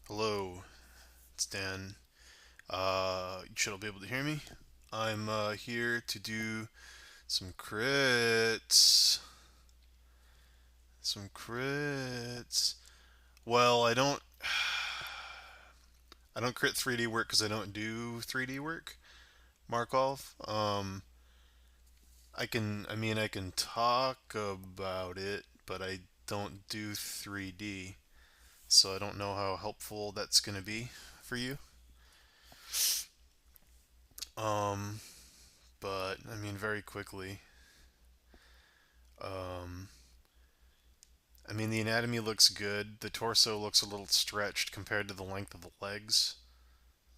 Hello, it's Dan. You should all be able to hear me. I'm here to do some crits. Some crits. Well, I don't crit 3D work because I don't do 3D work. Markov. I can talk about it, but I don't do 3D, so I don't know how helpful that's gonna be for you. Um, but very quickly. Um, the anatomy looks good. The torso looks a little stretched compared to the length of the legs.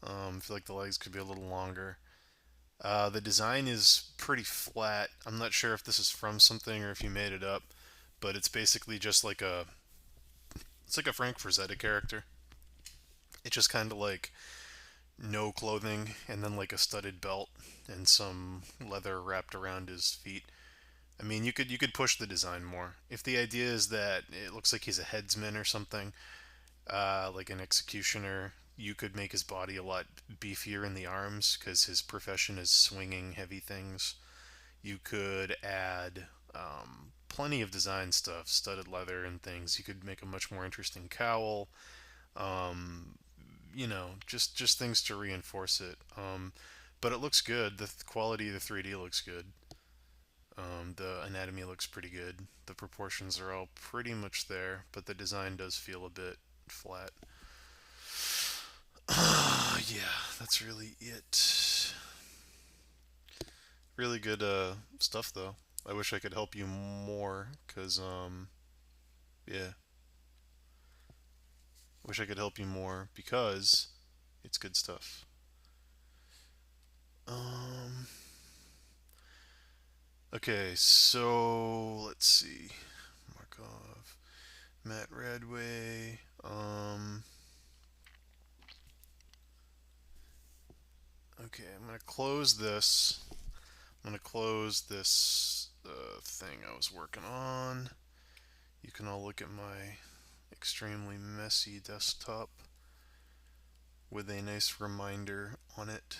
I feel like the legs could be a little longer. The design is pretty flat. I'm not sure if this is from something or if you made it up, but it's basically just it's like a Frank Frazetta character. It's just kind of like no clothing and then like a studded belt and some leather wrapped around his feet. You could push the design more. If the idea is that it looks like he's a headsman or something, like an executioner, you could make his body a lot beefier in the arms because his profession is swinging heavy things. You could add plenty of design stuff, studded leather and things. You could make a much more interesting cowl. Um, just things to reinforce it. But it looks good. The quality of the 3D looks good. The anatomy looks pretty good. The proportions are all pretty much there, but the design does feel a bit flat. Yeah, that's really it. Really good stuff though. I wish I could help you more, cause yeah, wish I could help you more because it's good stuff. Um, okay, so let's see. Markov, Matt Radway. Okay, I'm gonna close this. I'm gonna close this thing I was working on. You can all look at my extremely messy desktop with a nice reminder on it.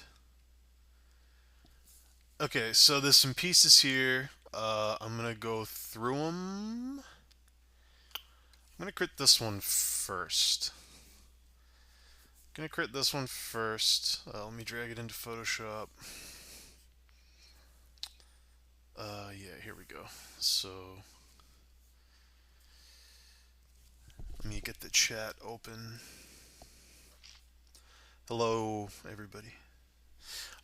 Okay, so there's some pieces here. I'm gonna go through them. I'm gonna crit this one first. Gonna crit this one first. Let me drag it into Photoshop. Yeah, here we go. So let me get the chat open. Hello, everybody.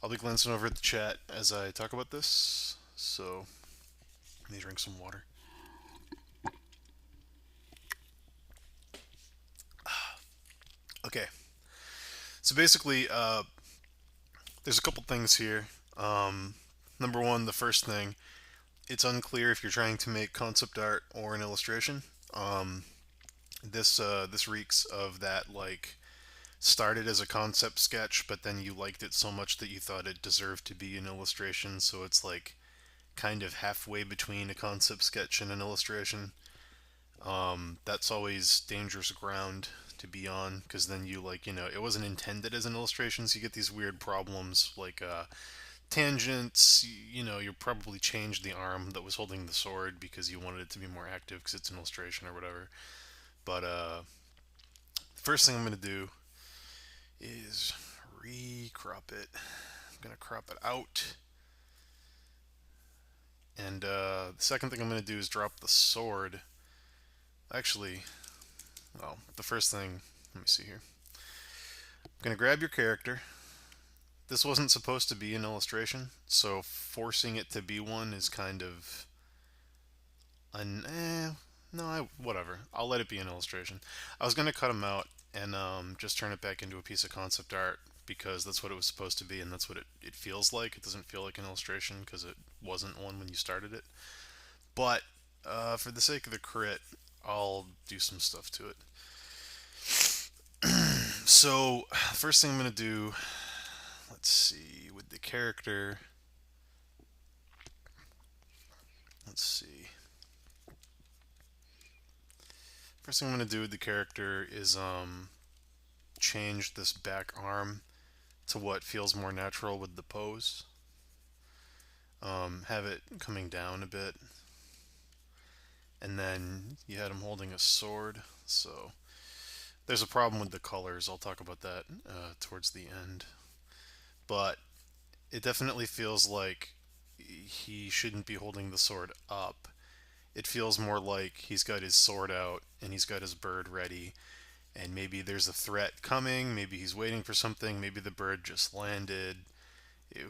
I'll be glancing over at the chat as I talk about this. So let me drink some water. Okay, so basically, there's a couple things here. Number one, the first thing, it's unclear if you're trying to make concept art or an illustration. Um, this reeks of that, like, started as a concept sketch, but then you liked it so much that you thought it deserved to be an illustration. So it's like kind of halfway between a concept sketch and an illustration. That's always dangerous ground to be on because then it wasn't intended as an illustration, so you get these weird problems like tangents. You probably changed the arm that was holding the sword because you wanted it to be more active because it's an illustration or whatever. But first thing I'm gonna do is recrop it. I'm gonna crop it out, and the second thing I'm gonna do is drop the sword. Actually, well, the first thing. Let me see here. I'm gonna grab your character. This wasn't supposed to be an illustration, so forcing it to be one is kind of an no, whatever. I'll let it be an illustration. I was gonna cut them out and just turn it back into a piece of concept art because that's what it was supposed to be, and that's what it feels like. It doesn't feel like an illustration because it wasn't one when you started it. But for the sake of the crit, I'll do some stuff to it. So first thing I'm gonna do, let's see, with the character. Let's see. First thing I'm gonna do with the character is change this back arm to what feels more natural with the pose. Have it coming down a bit, and then you had him holding a sword. So there's a problem with the colors. I'll talk about that towards the end. But it definitely feels like he shouldn't be holding the sword up. It feels more like he's got his sword out and he's got his bird ready, and maybe there's a threat coming, maybe he's waiting for something, maybe the bird just landed,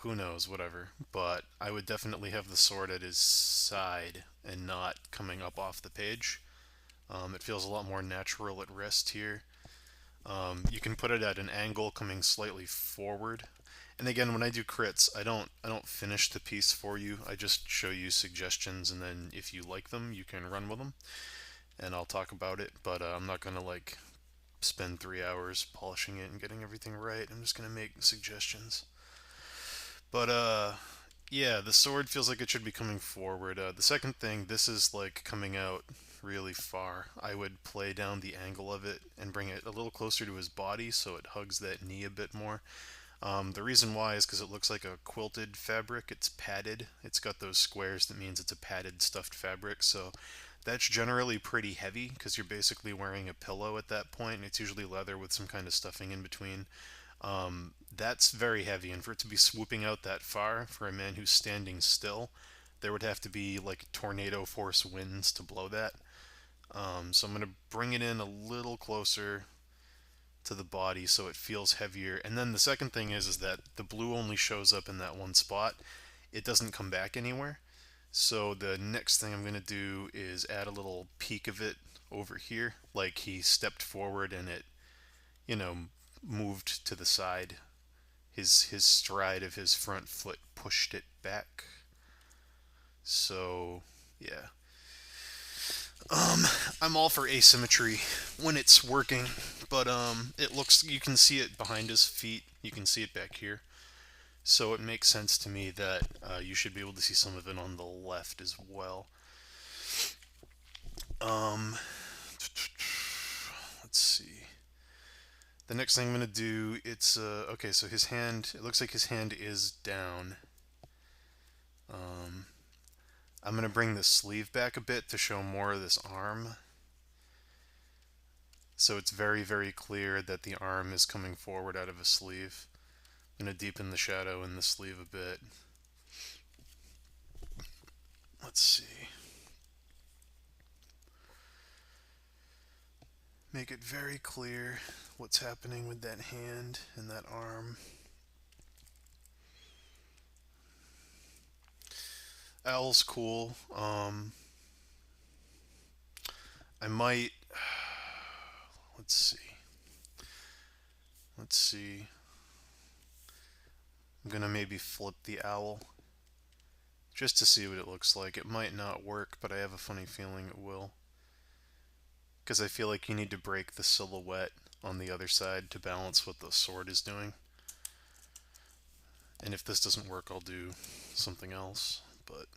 who knows, whatever. But I would definitely have the sword at his side and not coming up off the page. It feels a lot more natural at rest here. You can put it at an angle coming slightly forward. And again, when I do crits, I don't finish the piece for you. I just show you suggestions, and then if you like them, you can run with them, and I'll talk about it. But I'm not gonna like spend 3 hours polishing it and getting everything right. I'm just gonna make suggestions. But yeah, the sword feels like it should be coming forward. The second thing, this is like coming out really far. I would play down the angle of it and bring it a little closer to his body so it hugs that knee a bit more. The reason why is because it looks like a quilted fabric. It's padded. It's got those squares that means it's a padded stuffed fabric. So that's generally pretty heavy because you're basically wearing a pillow at that point, and it's usually leather with some kind of stuffing in between. That's very heavy, and for it to be swooping out that far for a man who's standing still, there would have to be like tornado force winds to blow that. So I'm going to bring it in a little closer to the body so it feels heavier. And then the second thing is that the blue only shows up in that one spot. It doesn't come back anywhere. So the next thing I'm going to do is add a little peak of it over here, like he stepped forward and it, you know, moved to the side. His stride of his front foot pushed it back. So, yeah. I'm all for asymmetry when it's working, but it looks, you can see it behind his feet. You can see it back here. So it makes sense to me that you should be able to see some of it on the left as well. Um, let's see. The next thing I'm gonna do, it's okay. So his hand, it looks like his hand is down. Um, I'm gonna bring the sleeve back a bit to show more of this arm. So it's very, very clear that the arm is coming forward out of a sleeve. I'm gonna deepen the shadow in the sleeve a bit. Let's see. Make it very clear what's happening with that hand and that arm. Owl's cool. I might. Let's see. Let's see. I'm gonna maybe flip the owl just to see what it looks like. It might not work, but I have a funny feeling it will. Because I feel like you need to break the silhouette on the other side to balance what the sword is doing. And if this doesn't work, I'll do something else. But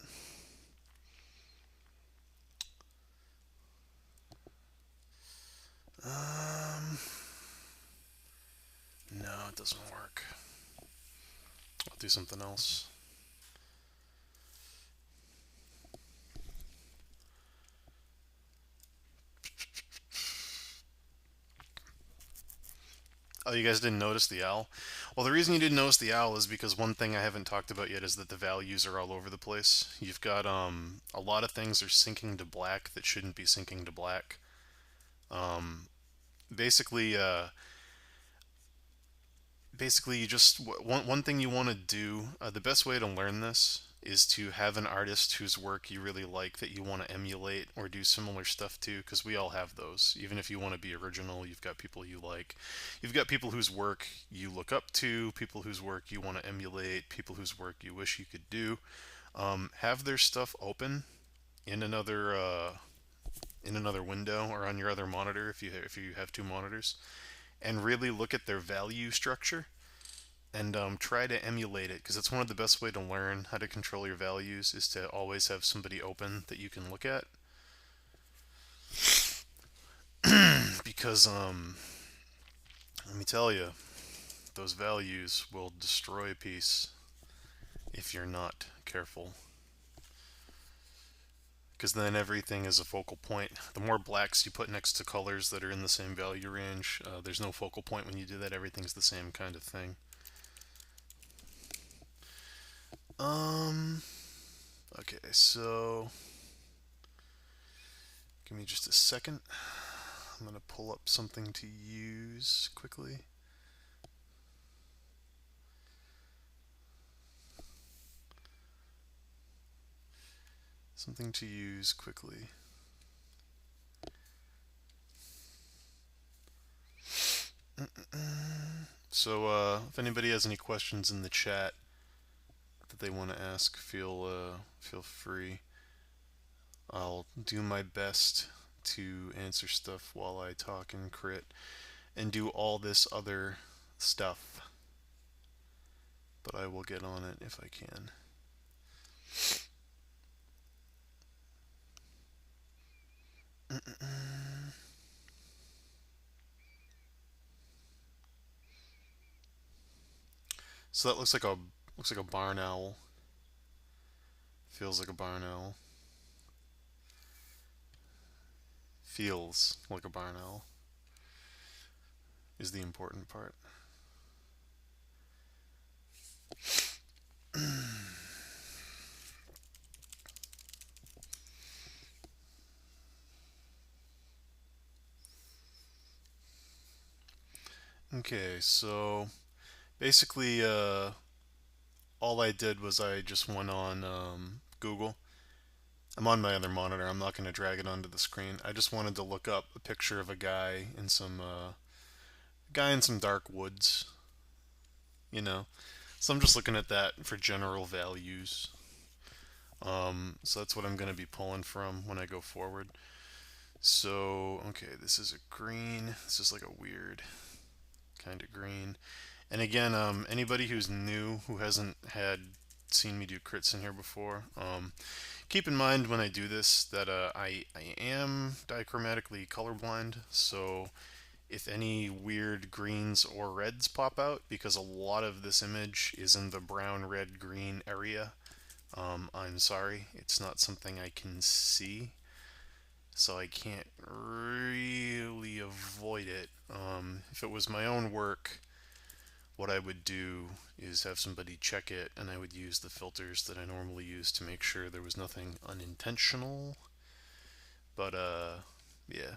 no, it doesn't work. I'll do something else. Oh, you guys didn't notice the owl? Well, the reason you didn't notice the owl is because one thing I haven't talked about yet is that the values are all over the place. You've got a lot of things are sinking to black that shouldn't be sinking to black. Um, basically, basically, you just one thing you want to do. The best way to learn this is to have an artist whose work you really like that you want to emulate or do similar stuff to, because we all have those. Even if you want to be original, you've got people you like. You've got people whose work you look up to, people whose work you want to emulate, people whose work you wish you could do. Have their stuff open in another window or on your other monitor if you have two monitors, and really look at their value structure and try to emulate it, because it's one of the best way to learn how to control your values is to always have somebody open that you can look at. Because Let me tell you, those values will destroy a piece if you're not careful. Because then everything is a focal point. The more blacks you put next to colors that are in the same value range, there's no focal point when you do that. Everything's the same kind of thing. Um, okay, so give me just a second. I'm gonna pull up something to use quickly. Something to use quickly. So, if anybody has any questions in the chat that they want to ask, feel free. I'll do my best to answer stuff while I talk and crit and do all this other stuff. But I will get on it if I can. So that looks like a barn owl. Feels like a barn owl. Feels like a barn owl is the important part. Okay, so basically, all I did was I just went on Google. I'm on my other monitor. I'm not going to drag it onto the screen. I just wanted to look up a picture of a guy in some dark woods. You know, so I'm just looking at that for general values. So that's what I'm going to be pulling from when I go forward. So okay, this is a green. This is like a weird kind of green. And again, anybody who's new who hasn't had seen me do crits in here before, keep in mind when I do this that I am dichromatically colorblind, so if any weird greens or reds pop out, because a lot of this image is in the brown, red, green area, I'm sorry, it's not something I can see, so I can't really avoid it. If it was my own work, what I would do is have somebody check it, and I would use the filters that I normally use to make sure there was nothing unintentional. But, yeah.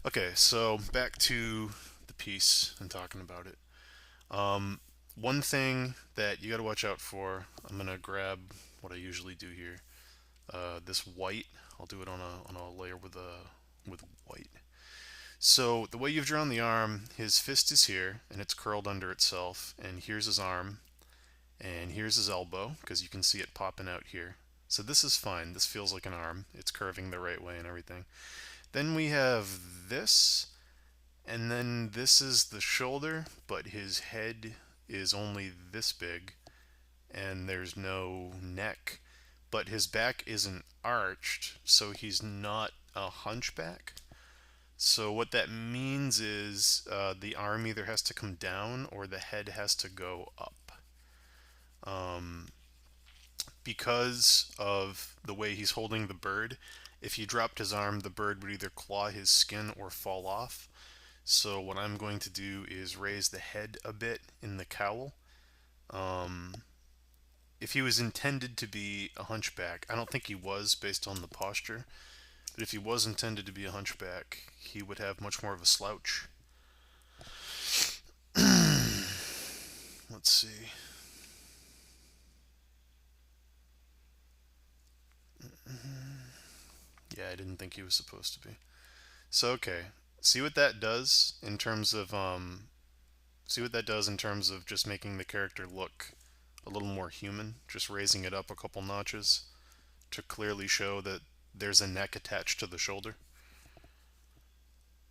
Okay, so back to the piece and talking about it. One thing that you got to watch out for, I'm going to grab what I usually do here. This white, I'll do it on a layer with white. So the way you've drawn the arm, his fist is here, and it's curled under itself, and here's his arm, and here's his elbow, because you can see it popping out here. So this is fine. This feels like an arm. It's curving the right way and everything. Then we have this, and then this is the shoulder, but his head is only this big, and there's no neck. But his back isn't arched, so he's not a hunchback. So what that means is the arm either has to come down or the head has to go up. Because of the way he's holding the bird, if he dropped his arm, the bird would either claw his skin or fall off. So what I'm going to do is raise the head a bit in the cowl. If he was intended to be a hunchback, I don't think he was based on the posture, but if he was intended to be a hunchback, he would have much more of a slouch. Let's see. Yeah, I didn't think he was supposed to be. So okay, see what that does in terms of just making the character look a little more human, just raising it up a couple notches to clearly show that there's a neck attached to the shoulder.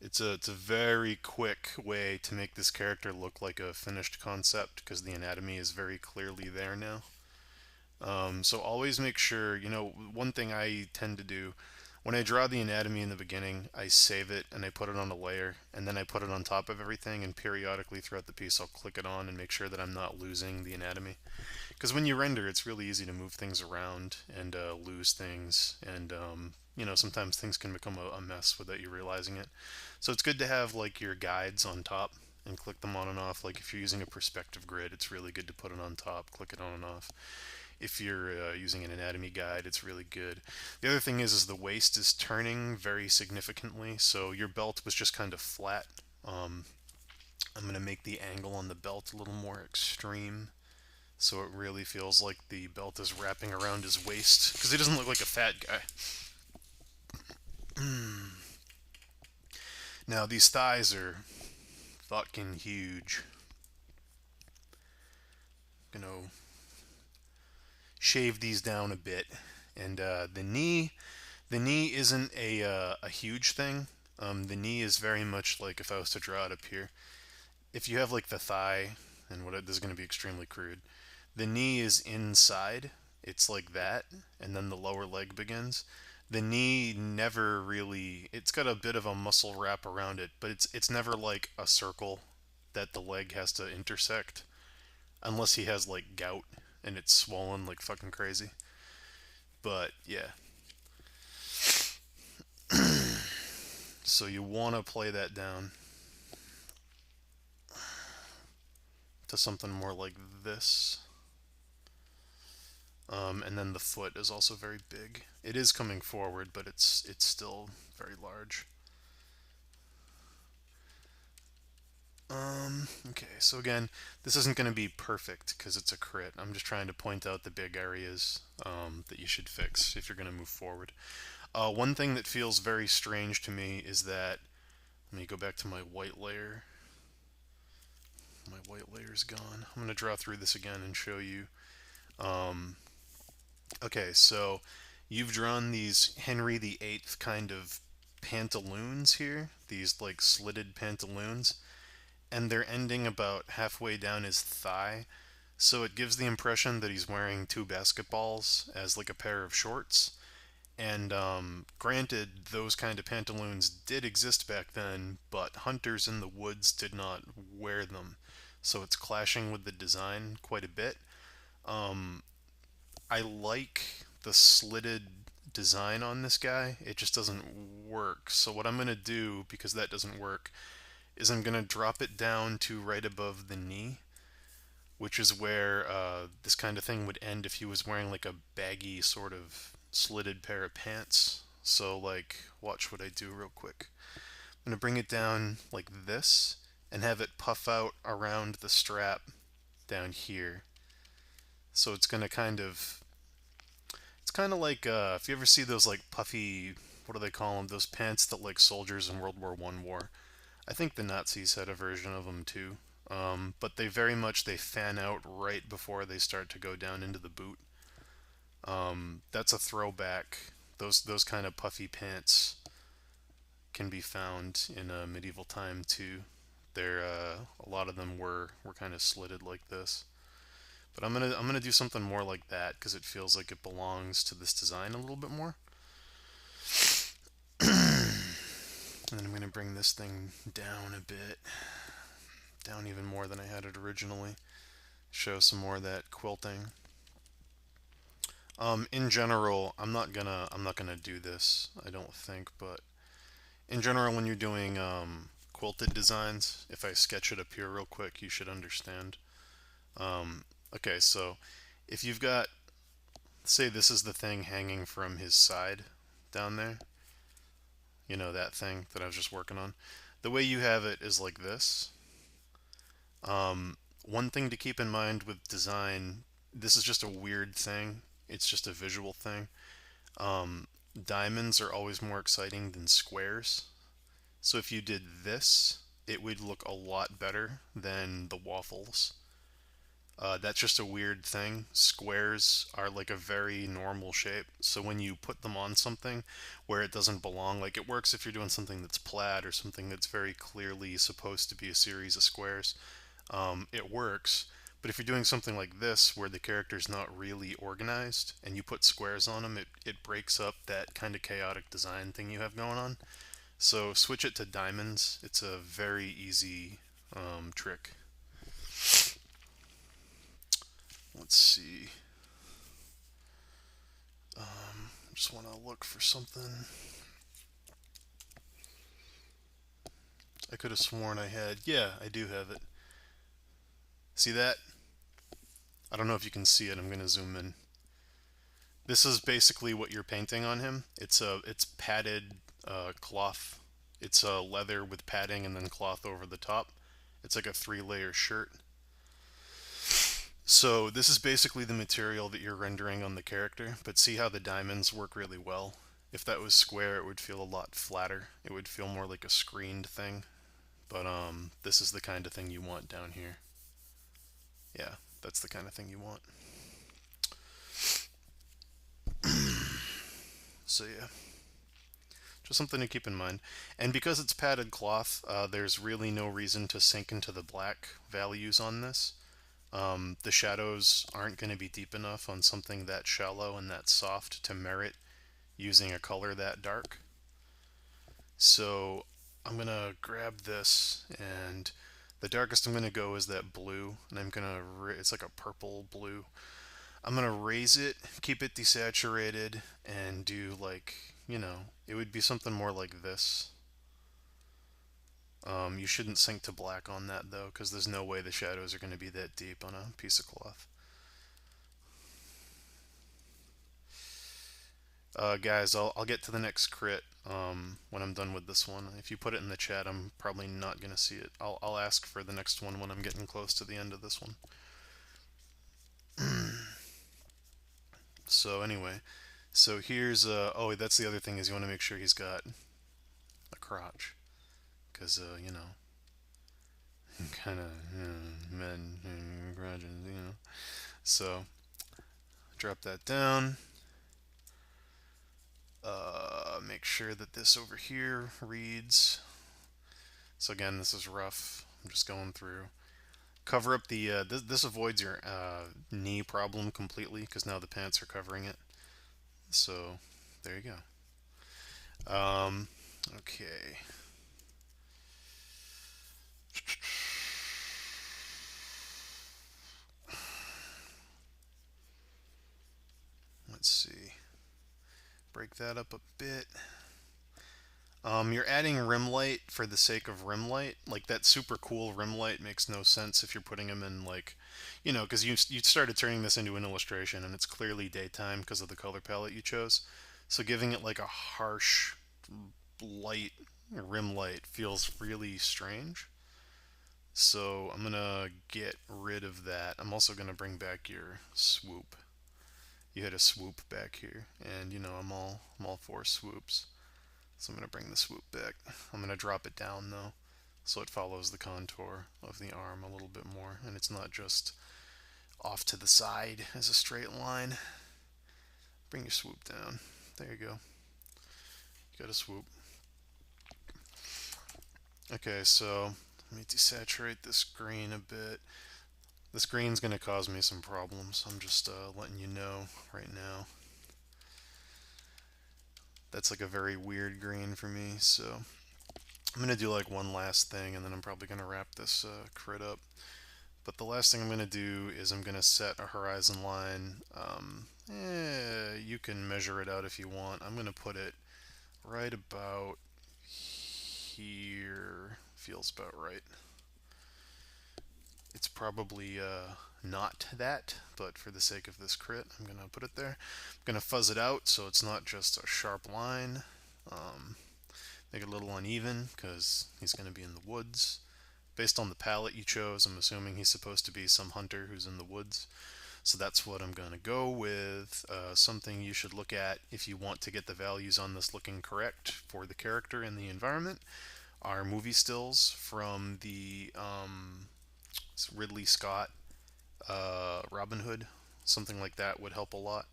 It's a very quick way to make this character look like a finished concept because the anatomy is very clearly there now. So always make sure, one thing I tend to do When I draw the anatomy in the beginning, I save it and I put it on a layer, and then I put it on top of everything, and periodically throughout the piece I'll click it on and make sure that I'm not losing the anatomy. Because when you render, it's really easy to move things around and lose things, and sometimes things can become a mess without you realizing it. So it's good to have like your guides on top and click them on and off. Like if you're using a perspective grid, it's really good to put it on top, click it on and off. If you're using an anatomy guide, it's really good. The other thing is the waist is turning very significantly, so your belt was just kind of flat. Um, I'm going to make the angle on the belt a little more extreme, so it really feels like the belt is wrapping around his waist, because he doesn't look like a fat guy. Now these thighs are fucking huge. Gonna shave these down a bit, and the knee isn't a huge thing. The knee is very much like if I was to draw it up here. If you have like the thigh, and this is going to be extremely crude. The knee is inside. It's like that, and then the lower leg begins. The knee never really. It's got a bit of a muscle wrap around it, but it's never like a circle that the leg has to intersect, unless he has like gout and it's swollen like fucking crazy. But yeah, so you want to play that down to something more like this. And then the foot is also very big. It is coming forward, but it's still very large. Okay, so again, this isn't going to be perfect because it's a crit. I'm just trying to point out the big areas that you should fix if you're going to move forward. One thing that feels very strange to me is that, let me go back to my white layer. My white layer's gone. I'm going to draw through this again and show you. Um, okay, so you've drawn these Henry VIII kind of pantaloons here, these like slitted pantaloons, and they're ending about halfway down his thigh. So it gives the impression that he's wearing two basketballs as like a pair of shorts. And granted, those kind of pantaloons did exist back then, but hunters in the woods did not wear them. So it's clashing with the design quite a bit. Um, I like the slitted design on this guy. It just doesn't work. So what I'm going to do, because that doesn't work, is I'm going to drop it down to right above the knee, which is where this kind of thing would end if he was wearing like a baggy sort of slitted pair of pants. So like, watch what I do real quick. I'm going to bring it down like this and have it puff out around the strap down here. So it's going to it's kind of like, if you ever see those like puffy, what do they call them? Those pants that like soldiers in World War One wore. I think the Nazis had a version of them too. But they very much they fan out right before they start to go down into the boot. That's a throwback. Those kind of puffy pants can be found in medieval time too. There, a lot of them were kind of slitted like this. But I'm gonna do something more like that because it feels like it belongs to this design a little bit more. And then I'm gonna bring this thing down a bit, down even more than I had it originally. Show some more of that quilting. In general, I'm not gonna do this, I don't think, but in general, when you're doing quilted designs, if I sketch it up here real quick, you should understand. Um, okay, so if you've got, say this is the thing hanging from his side down there, you know, that thing that I was just working on. The way you have it is like this. One thing to keep in mind with design, this is just a weird thing. It's just a visual thing. Um, Diamonds are always more exciting than squares. So if you did this, it would look a lot better than the waffles. That's just a weird thing. Squares are like a very normal shape. So when you put them on something where it doesn't belong, like it works if you're doing something that's plaid or something that's very clearly supposed to be a series of squares. It works. But if you're doing something like this, where the character's not really organized, and you put squares on them, it breaks up that kind of chaotic design thing you have going on. So switch it to diamonds. It's a very easy trick. Let's see. Just want to look for something. I could have sworn I had. Yeah, I do have it. See that? I don't know if you can see it. I'm going to zoom in. This is basically what you're painting on him. It's padded cloth. It's leather with padding and then cloth over the top. It's like a 3-layer shirt. So this is basically the material that you're rendering on the character, but see how the diamonds work really well? If that was square, it would feel a lot flatter. It would feel more like a screened thing. But this is the kind of thing you want down here. Yeah, that's the kind of thing you want. So yeah, just something to keep in mind. And because it's padded cloth, there's really no reason to sink into the black values on this. The shadows aren't going to be deep enough on something that shallow and that soft to merit using a color that dark. So I'm going to grab this, and the darkest I'm going to go is that blue, and I'm going to, it's like a purple blue. I'm going to raise it, keep it desaturated, and do like, it would be something more like this. You shouldn't sink to black on that though, because there's no way the shadows are going to be that deep on a piece of cloth. Guys, I'll get to the next crit when I'm done with this one. If you put it in the chat, I'm probably not going to see it. I'll ask for the next one when I'm getting close to the end of this one. So anyway, so here's oh, that's the other thing, is you want to make sure he's got a crotch, because kind of men crotches, So drop that down. Make sure that this over here reads. So again, this is rough. I'm just going through. Cover up the. This avoids your knee problem completely, because now the pants are covering it. So there you go. Okay. Let's see. Break that up a bit. You're adding rim light for the sake of rim light. Like, that super cool rim light makes no sense if you're putting them in, like, because you started turning this into an illustration, and it's clearly daytime because of the color palette you chose. So giving it like a harsh light rim light feels really strange. So I'm gonna get rid of that. I'm also gonna bring back your swoop. You had a swoop back here, and I'm all for swoops. So I'm going to bring the swoop back. I'm going to drop it down though, so it follows the contour of the arm a little bit more, and it's not just off to the side as a straight line. Bring your swoop down. There you go. You got a swoop. Okay, so let me desaturate this green a bit. This green's going to cause me some problems. I'm just letting you know right now. That's like a very weird green for me, so I'm going to do like one last thing, and then I'm probably going to wrap this crit up. But the last thing I'm going to do is I'm going to set a horizon line. You can measure it out if you want. I'm going to put it right about here. Feels about right. It's probably not that, but for the sake of this crit, I'm going to put it there. I'm going to fuzz it out so it's not just a sharp line. Make it a little uneven because he's going to be in the woods. Based on the palette you chose, I'm assuming he's supposed to be some hunter who's in the woods. So that's what I'm going to go with. Something you should look at if you want to get the values on this looking correct for the character and the environment are movie stills from the Ridley Scott Robin Hood. Something like that would help a lot.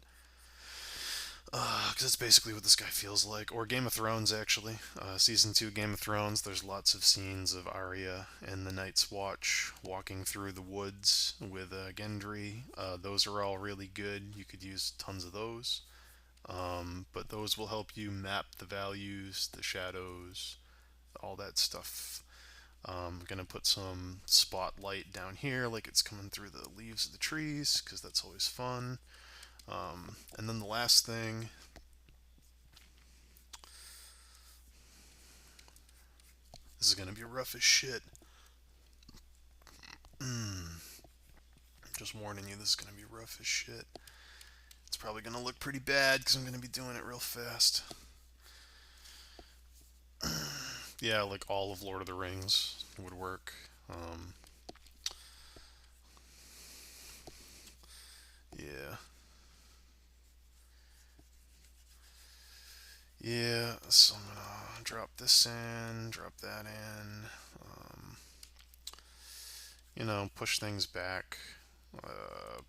Because it's basically what this guy feels like. Or Game of Thrones, actually. Season 2 Game of Thrones, there's lots of scenes of Arya and the Night's Watch walking through the woods with Gendry. Those are all really good. You could use tons of those. But those will help you map the values, the shadows, all that stuff. I'm gonna put some spotlight down here, like it's coming through the leaves of the trees, because that's always fun. And then the last thing, this is gonna be rough as shit. Just warning you, this is gonna be rough as shit. It's probably gonna look pretty bad because I'm gonna be doing it real fast. Yeah, like all of Lord of the Rings would work. Yeah, yeah. So I'm gonna drop this in, drop that in. Um, push things back.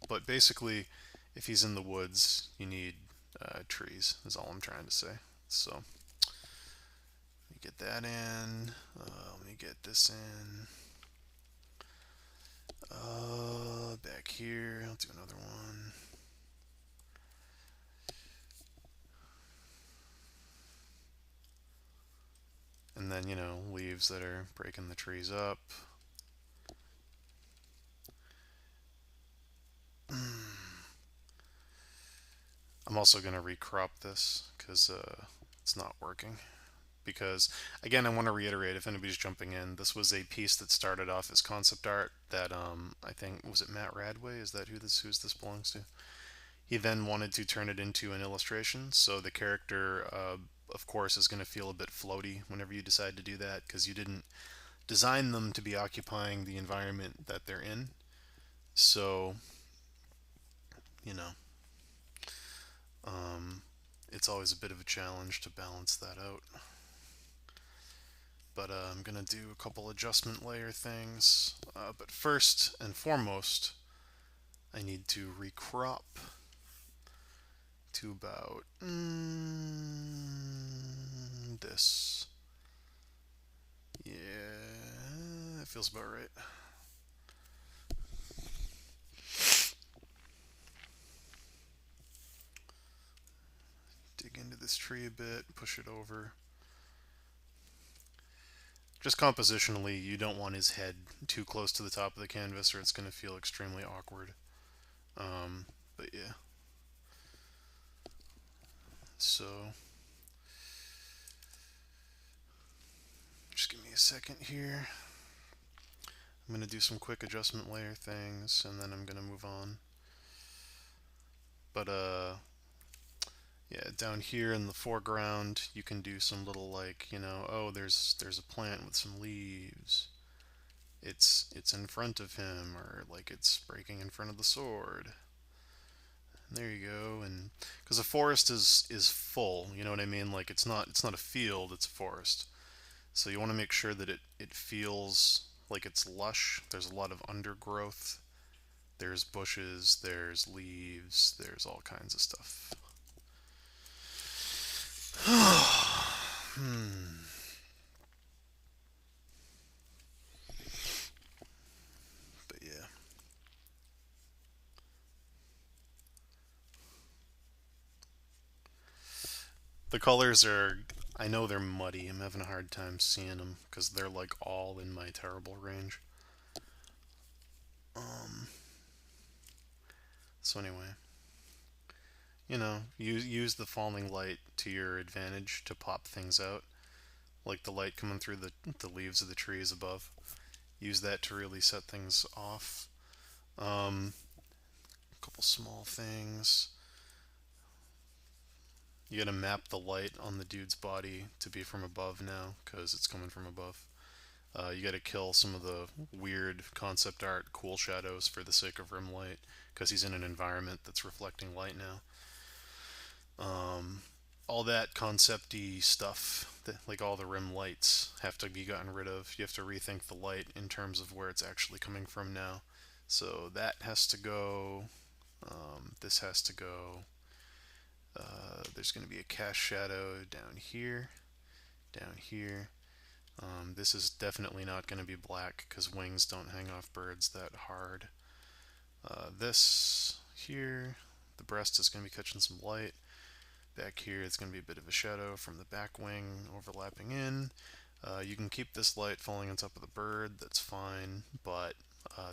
But basically, if he's in the woods, you need trees, is all I'm trying to say. So, let me get that in. Let me get this in. Back here, I'll do another one. And then, leaves that are breaking the trees up. I'm also going to recrop this because it's not working. Because, again, I want to reiterate, if anybody's jumping in, this was a piece that started off as concept art that I think, was it Matt Radway? Is that who's this belongs to? He then wanted to turn it into an illustration, so the character, of course, is going to feel a bit floaty whenever you decide to do that, because you didn't design them to be occupying the environment that they're in. So, you know, um, it's always a bit of a challenge to balance that out. But I'm going to do a couple adjustment layer things. But first and foremost, I need to recrop to about this. Yeah, that feels about right. Dig into this tree a bit, push it over. Just compositionally, you don't want his head too close to the top of the canvas or it's going to feel extremely awkward. But yeah. So, just give me a second here. I'm going to do some quick adjustment layer things and then I'm going to move on. But, yeah, down here in the foreground, you can do some little like, oh, there's a plant with some leaves. It's in front of him, or like it's breaking in front of the sword. And there you go. And because a forest is full, you know what I mean? Like it's not a field, it's a forest. So you want to make sure that it feels like it's lush. There's a lot of undergrowth. There's bushes, there's leaves, there's all kinds of stuff. But yeah. The colors are, I know they're muddy. I'm having a hard time seeing them because they're like all in my terrible range. Um, so anyway, use the falling light to your advantage to pop things out, like the light coming through the leaves of the trees above. Use that to really set things off. A couple small things. You gotta map the light on the dude's body to be from above now, because it's coming from above. You gotta kill some of the weird concept art cool shadows for the sake of rim light, because he's in an environment that's reflecting light now. All that concepty stuff, like all the rim lights, have to be gotten rid of. You have to rethink the light in terms of where it's actually coming from now. So that has to go. This has to go. There's going to be a cast shadow down here, down here. This is definitely not going to be black because wings don't hang off birds that hard. This here, the breast is going to be catching some light. Back here, it's going to be a bit of a shadow from the back wing overlapping in. You can keep this light falling on top of the bird, that's fine, but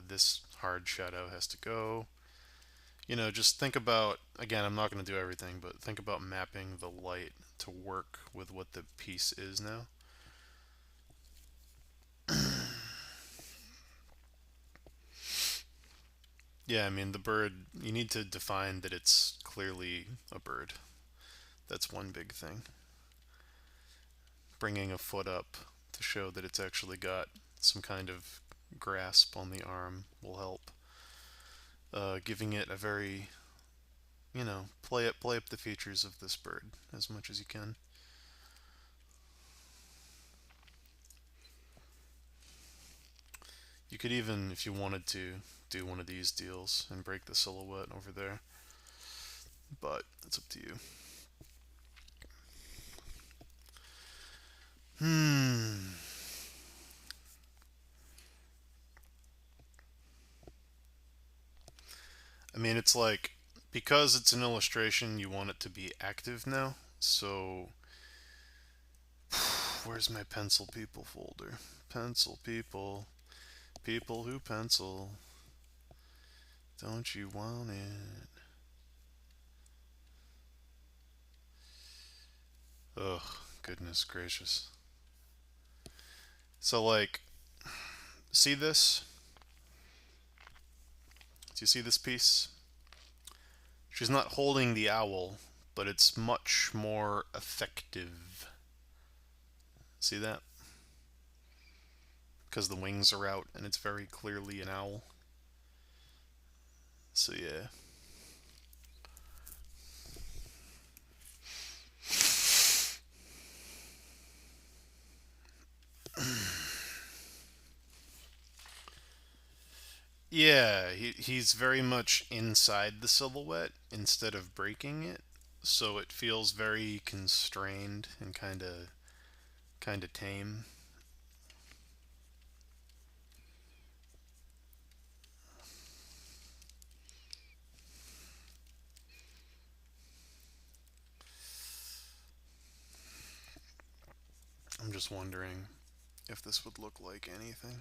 this hard shadow has to go. You know, just think about, again, I'm not going to do everything, but think about mapping the light to work with what the piece is now. Yeah, I mean, the bird, you need to define that it's clearly a bird. That's one big thing. Bringing a foot up to show that it's actually got some kind of grasp on the arm will help. Giving it a very, play up the features of this bird as much as you can. You could even, if you wanted to, do one of these deals and break the silhouette over there, but it's up to you. I mean, it's like, because it's an illustration, you want it to be active now, so where's my pencil people folder? Pencil people. People who pencil. Don't you want it? Ugh, goodness gracious. So, like, see this? Do you see this piece? She's not holding the owl, but it's much more effective. See that? Because the wings are out and it's very clearly an owl. So, yeah. Yeah, he's very much inside the silhouette instead of breaking it, so it feels very constrained and kind of tame. I'm just wondering if this would look like anything.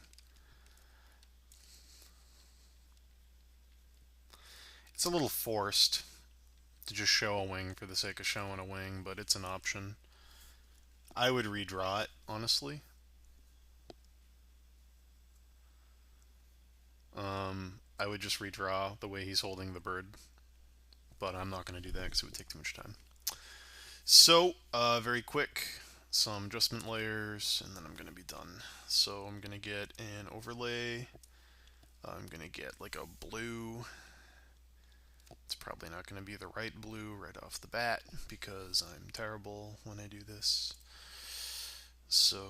It's a little forced to just show a wing for the sake of showing a wing, but it's an option. I would redraw it, honestly. I would just redraw the way he's holding the bird, but I'm not going to do that because it would take too much time. So, very quick, some adjustment layers, and then I'm going to be done. So I'm going to get an overlay. I'm going to get like a blue. It's probably not going to be the right blue right off the bat because I'm terrible when I do this. So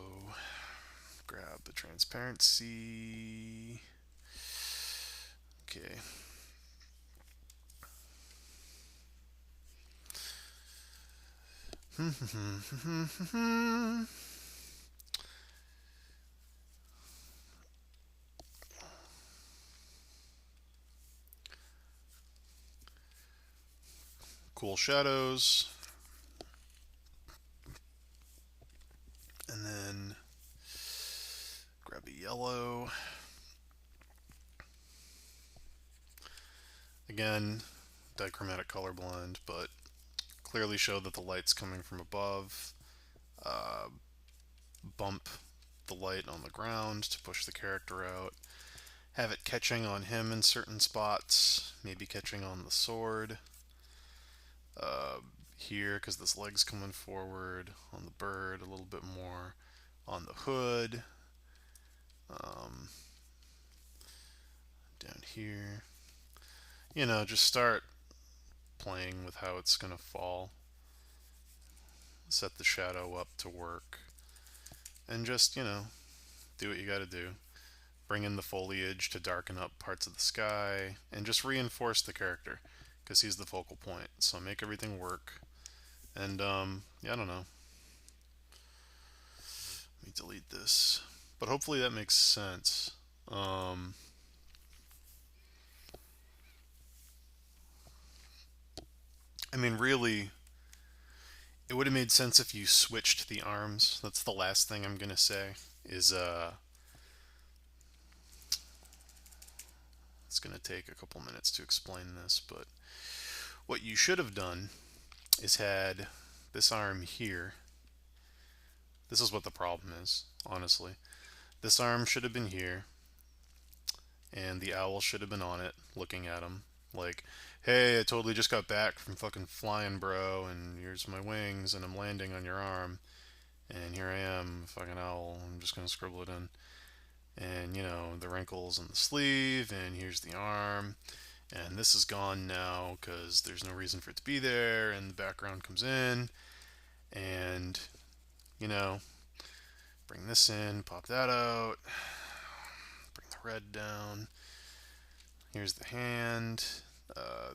grab the transparency. Okay. Cool shadows. And then grab a yellow. Again, dichromatic colorblind, but clearly show that the light's coming from above. Bump the light on the ground to push the character out. Have it catching on him in certain spots, maybe catching on the sword. Here, because this leg's coming forward, on the bird a little bit more, on the hood, down here. Just start playing with how it's going to fall. Set the shadow up to work. And just, do what you got to do. Bring in the foliage to darken up parts of the sky, and just reinforce the character. because he's the focal point. So make everything work. And yeah, I don't know. Let me delete this. But hopefully that makes sense. Um, I mean, really, it would have made sense if you switched the arms. That's the last thing I'm gonna say. Is it's gonna take a couple minutes to explain this, but what you should have done is had this arm here. This is what the problem is, honestly. This arm should have been here, and the owl should have been on it, looking at him. Like, hey, I totally just got back from fucking flying, bro, and here's my wings, and I'm landing on your arm, and here I am, fucking owl. I'm just gonna scribble it in. And, you know, the wrinkles on the sleeve, and here's the arm, and this is gone now because there's no reason for it to be there, and the background comes in, and, you know, bring this in, pop that out, bring the red down. Here's the hand.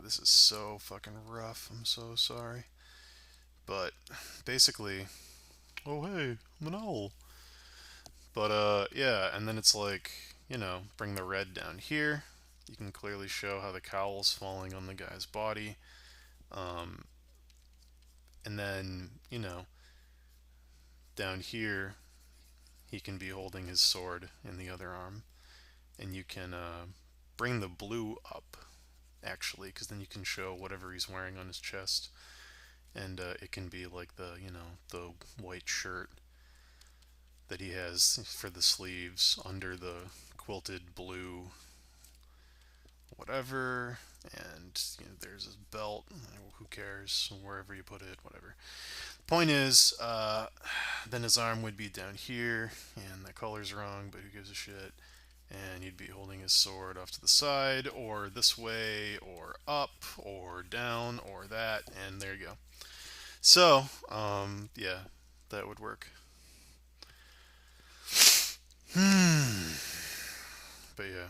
This is so fucking rough. I'm so sorry. But basically, oh hey, I'm an owl. But yeah, and then it's like, you know, bring the red down here. You can clearly show how the cowl's falling on the guy's body. Um, and then, you know, down here, he can be holding his sword in the other arm. And you can bring the blue up, actually, because then you can show whatever he's wearing on his chest. And it can be like the, you know, the white shirt that he has for the sleeves under the quilted blue whatever. And you know, there's his belt. Who cares? Wherever you put it, whatever. Point is, then his arm would be down here, and the color's wrong, but who gives a shit? And he'd be holding his sword off to the side, or this way, or up, or down, or that, and there you go. So, yeah, that would work. But yeah,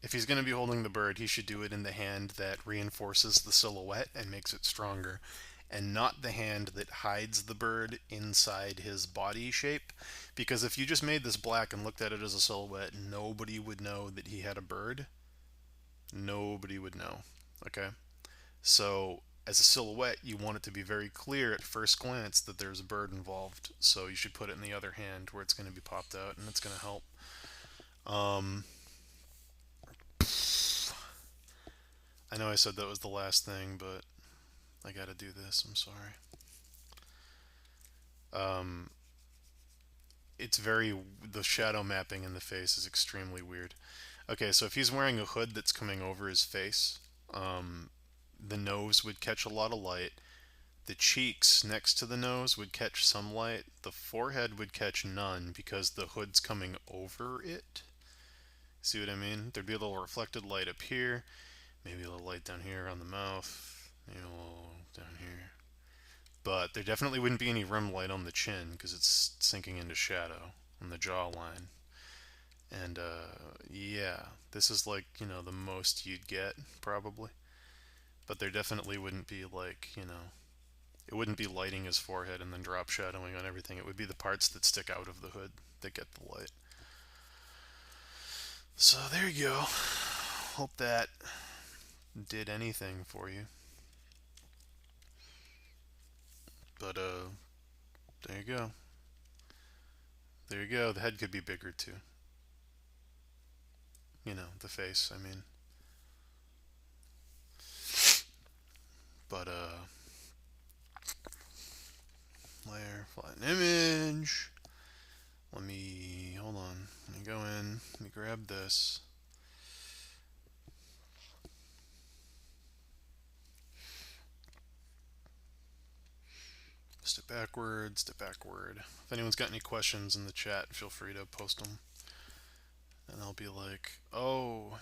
if he's going to be holding the bird, he should do it in the hand that reinforces the silhouette and makes it stronger, and not the hand that hides the bird inside his body shape. Because if you just made this black and looked at it as a silhouette, nobody would know that he had a bird. Nobody would know. Okay? So, as a silhouette, you want it to be very clear at first glance that there's a bird involved. So, you should put it in the other hand where it's going to be popped out, and it's going to help. Um, I know I said that was the last thing, but I gotta do this. I'm sorry. Um, it's very. The shadow mapping in the face is extremely weird. Okay, so if he's wearing a hood that's coming over his face, the nose would catch a lot of light. The cheeks next to the nose would catch some light. The forehead would catch none because the hood's coming over it. See what I mean? There'd be a little reflected light up here, maybe a little light down here on the mouth, maybe a little down here. But there definitely wouldn't be any rim light on the chin because it's sinking into shadow on the jawline. And yeah, this is like, you know, the most you'd get probably. But there definitely wouldn't be like, you know, it wouldn't be lighting his forehead and then drop shadowing on everything. It would be the parts that stick out of the hood that get the light. So there you go. Hope that did anything for you. But there you go. There you go. The head could be bigger too. You know, the face, I mean. But layer, flatten image. Let me hold on. Let me go in. Let me grab this. Step backward, step backward. If anyone's got any questions in the chat, feel free to post them. And I'll be like, oh,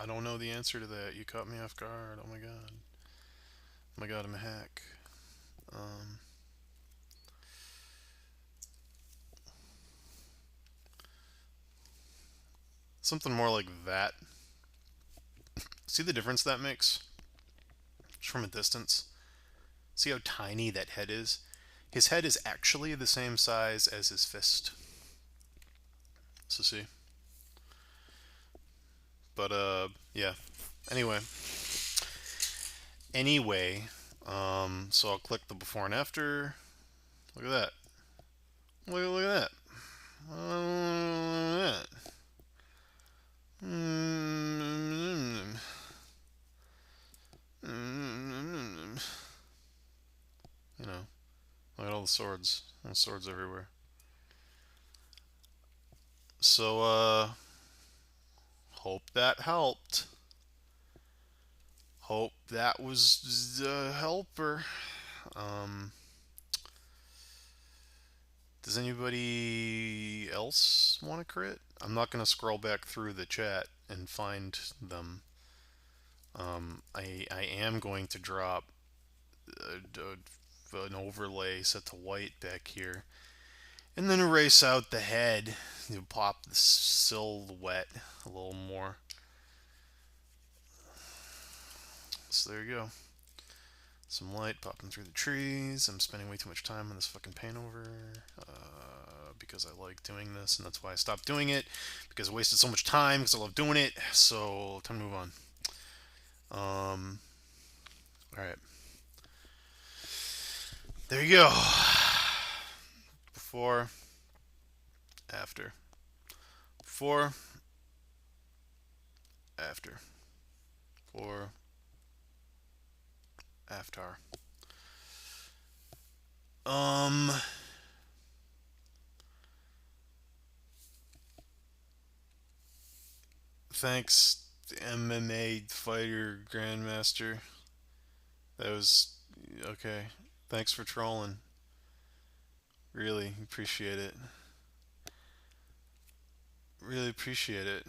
I don't know the answer to that. You caught me off guard. Oh my god. Oh my god, I'm a hack. Um, Something more like that. See the difference that makes? just from a distance. See how tiny that head is? His head is actually the same size as his fist. So see. But yeah. Anyway. So I'll click the before and after. Look at that. Look at that. Look at that. You know, look at all the swords. All the swords everywhere. So, hope that helped. Hope that was a helper. Um, does anybody else want to crit? I'm not going to scroll back through the chat and find them. I am going to drop an overlay set to white back here, and then erase out the head. You pop the silhouette a little more. So there you go. Some light popping through the trees. I'm spending way too much time on this fucking paint over because I like doing this, and that's why I stopped doing it, because I wasted so much time because I love doing it. So time to move on. All right. There you go. Before, after. Before, after. Before, after. Um, Thanks, MMA fighter grandmaster. That was okay. Thanks for trolling. Really appreciate it. Really appreciate it.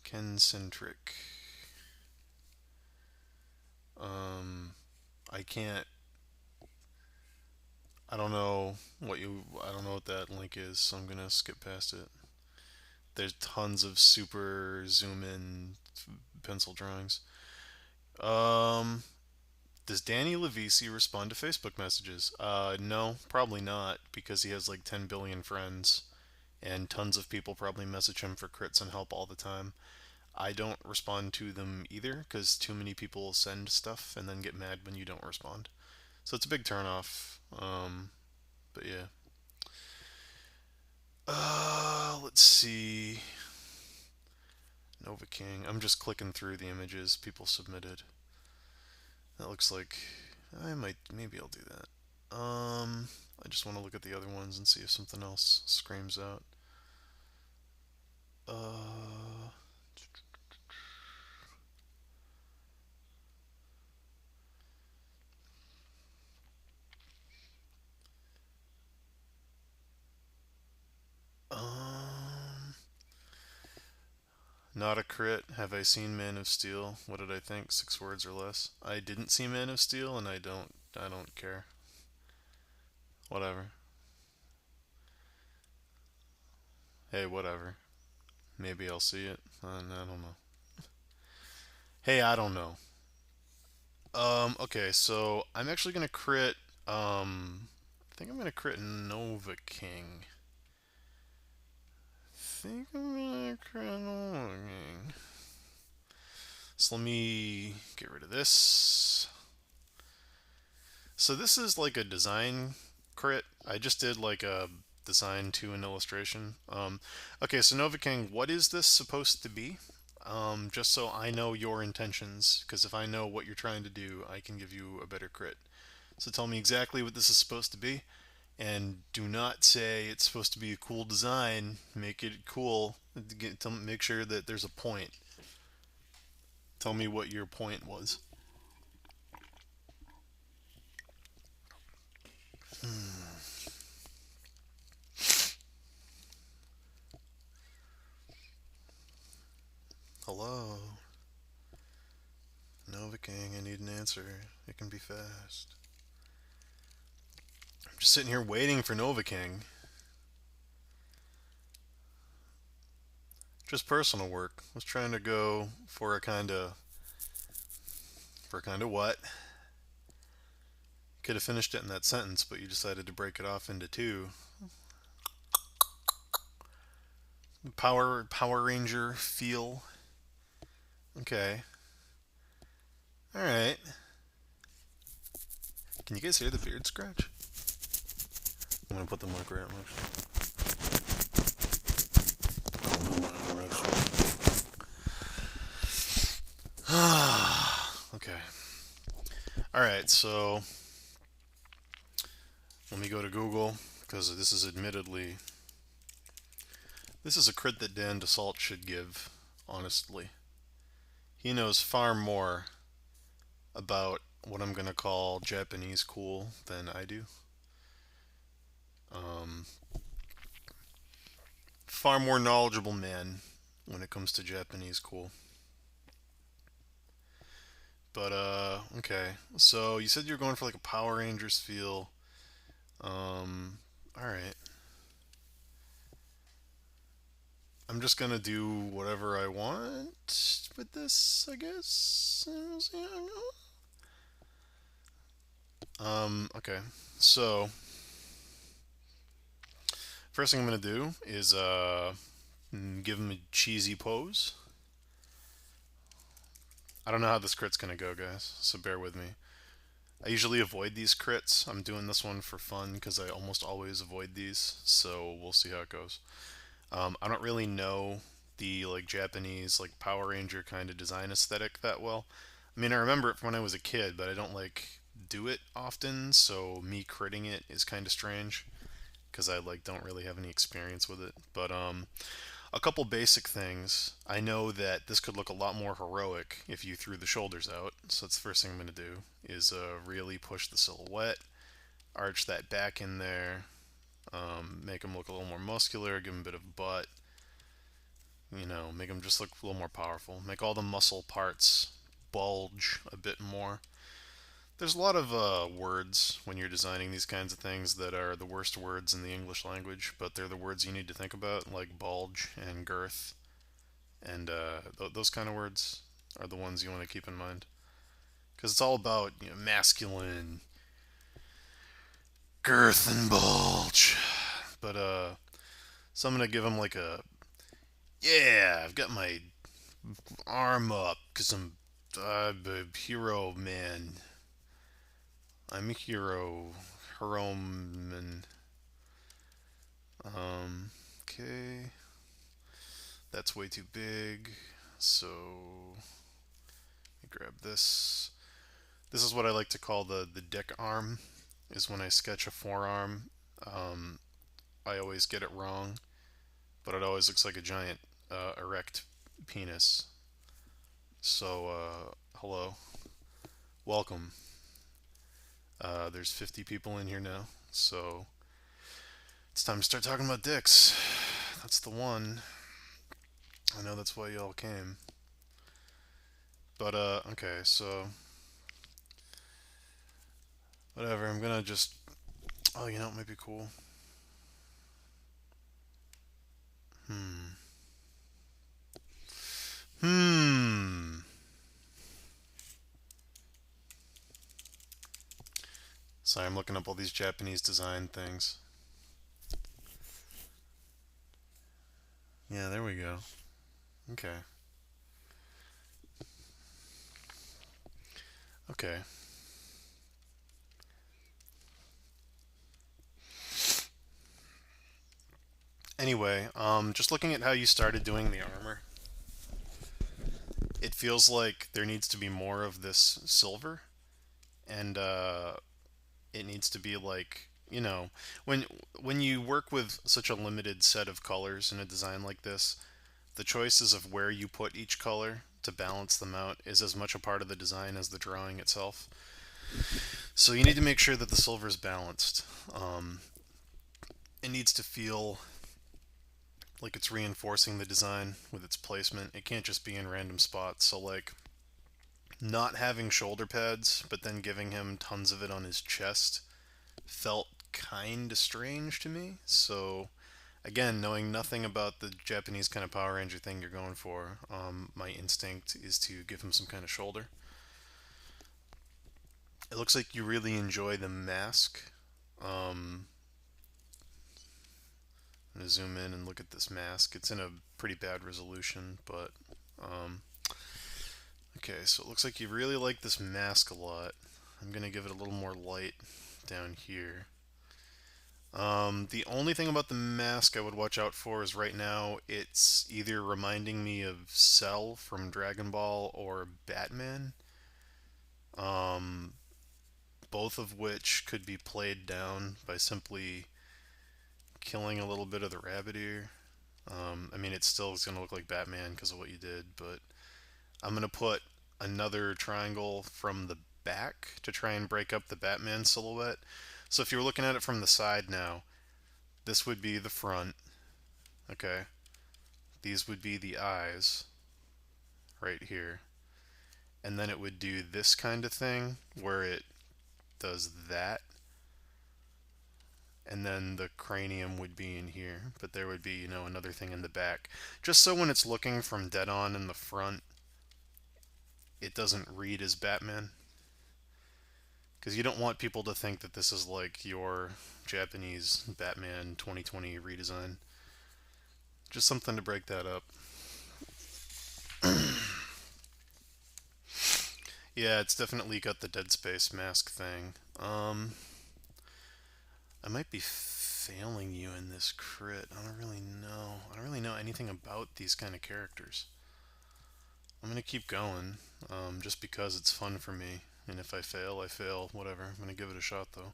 Concentric. I can't. I don't know what you. I don't know what that link is, so I'm gonna skip past it. There's tons of super zoom in pencil drawings. Um, does Danny Levisi respond to Facebook messages? No, probably not, because he has like 10 billion friends, and tons of people probably message him for crits and help all the time. I don't respond to them either, because too many people send stuff and then get mad when you don't respond. So it's a big turnoff. But yeah. Let's see. Nova King. I'm just clicking through the images people submitted. That looks like maybe I'll do that. I just want to look at the other ones and see if something else screams out. Uh, um, Not a crit. Have I seen Man of Steel? What did I think? 6 words or less. I didn't see Man of Steel, and I don't care. Whatever. Hey, whatever. Maybe I'll see it. I don't know. Hey, I don't know. Okay, so I'm actually gonna crit. I think I'm gonna crit Nova King. I think I'm gonna crit Nova King. So let me get rid of this. So this is like a design crit. I just did like a design to an illustration. Okay, so Nova King, what is this supposed to be? Just so I know your intentions, because if I know what you're trying to do, I can give you a better crit. So tell me exactly what this is supposed to be, and do not say it's supposed to be a cool design. Make it cool. Make sure that there's a point. Tell me what your point was. Hello? Nova King, I need an answer. It can be fast. I'm just sitting here waiting for Nova King. Just personal work. I was trying to go for a kind of what? Could have finished it in that sentence, but you decided to break it off into two. Power Ranger feel. Okay. All right. Can you guys hear the beard scratch? I'm gonna put the mic right next. Okay. All right. So let me go to Google because this is a crit that Dan DeSalt should give. Honestly, he knows far more about what I'm gonna call Japanese cool than I do. Um, Far more knowledgeable man when it comes to Japanese cool. But okay. So you said you were going for like a Power Rangers feel. All right. I'm just gonna do whatever I want with this, I guess. Okay. So first thing I'm gonna do is give him a cheesy pose. I don't know how this crit's gonna go, guys, so bear with me. I usually avoid these crits. I'm doing this one for fun because I almost always avoid these, so we'll see how it goes. I don't really know the like Japanese like Power Ranger kind of design aesthetic that well. I mean, I remember it from when I was a kid, but I don't like do it often, so me critting it is kind of strange because I like don't really have any experience with it. But a couple basic things. I know that this could look a lot more heroic if you threw the shoulders out. So that's the first thing I'm going to do is really push the silhouette, arch that back in there, make him look a little more muscular, give him a bit of butt, make him just look a little more powerful. Make all the muscle parts bulge a bit more. There's a lot of words when you're designing these kinds of things that are the worst words in the English language, but they're the words you need to think about, like bulge and girth, and those kind of words are the ones you want to keep in mind. Because it's all about masculine girth and bulge. But so I'm gonna give him like a I've got my arm up because I'm a hero man. I'm a hero man. Okay, that's way too big. So let me grab this. This is what I like to call the dick arm. Is when I sketch a forearm. Um, I always get it wrong, but it always looks like a giant erect penis. So hello, welcome. There's 50 people in here now, so it's time to start talking about dicks. That's the one. I know that's why y'all came. But okay, so whatever. I'm gonna just. Oh, it might be cool. Hmm. Hmm. Sorry, I'm looking up all these Japanese design things. Yeah, there we go. Okay. Okay. Anyway, just looking at how you started doing the armor, it feels like there needs to be more of this silver, and it needs to be like when you work with such a limited set of colors in a design like this, the choices of where you put each color to balance them out is as much a part of the design as the drawing itself. So you need to make sure that the silver is balanced. It needs to feel like it's reinforcing the design with its placement. It can't just be in random spots. So like not having shoulder pads, but then giving him tons of it on his chest felt kind of strange to me. So Again, knowing nothing about the Japanese kind of Power Ranger thing you're going for, my instinct is to give him some kind of shoulder. It looks like you really enjoy the mask. Um, I'm gonna zoom in and look at this mask. It's in a pretty bad resolution, but um, okay. So it looks like you really like this mask a lot. I'm gonna give it a little more light down here. The only thing about the mask I would watch out for is right now it's either reminding me of Cell from Dragon Ball or Batman, um, both of which could be played down by simply killing a little bit of the rabbit ear. I mean, it still is going to look like Batman because of what you did, but I'm going to put another triangle from the back to try and break up the Batman silhouette. So if you were looking at it from the side now, this would be the front, okay? These would be the eyes right here. And then it would do this kind of thing where it does that. And then the cranium would be in here. But there would be, another thing in the back. Just so when it's looking from dead on in the front, it doesn't read as Batman. Because you don't want people to think that this is like your Japanese Batman 2020 redesign. Just something to break that up. Yeah, it's definitely got the Dead Space mask thing. I might be failing you in this crit. I don't really know. I don't really know anything about these kind of characters. I'm gonna keep going, just because it's fun for me. And if I fail, I fail. Whatever. I'm gonna give it a shot though.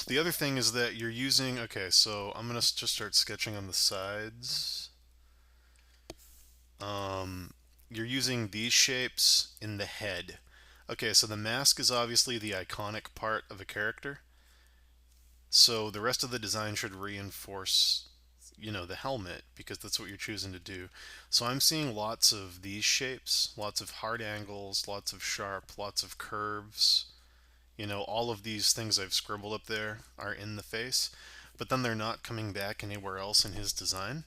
The other thing is that you're using. Okay, so I'm gonna just start sketching on the sides. You're using these shapes in the head. Okay, so the mask is obviously the iconic part of a character. So the rest of the design should reinforce, the helmet because that's what you're choosing to do. So I'm seeing lots of these shapes, lots of hard angles, lots of sharp, lots of curves. All of these things I've scribbled up there are in the face, but then they're not coming back anywhere else in his design.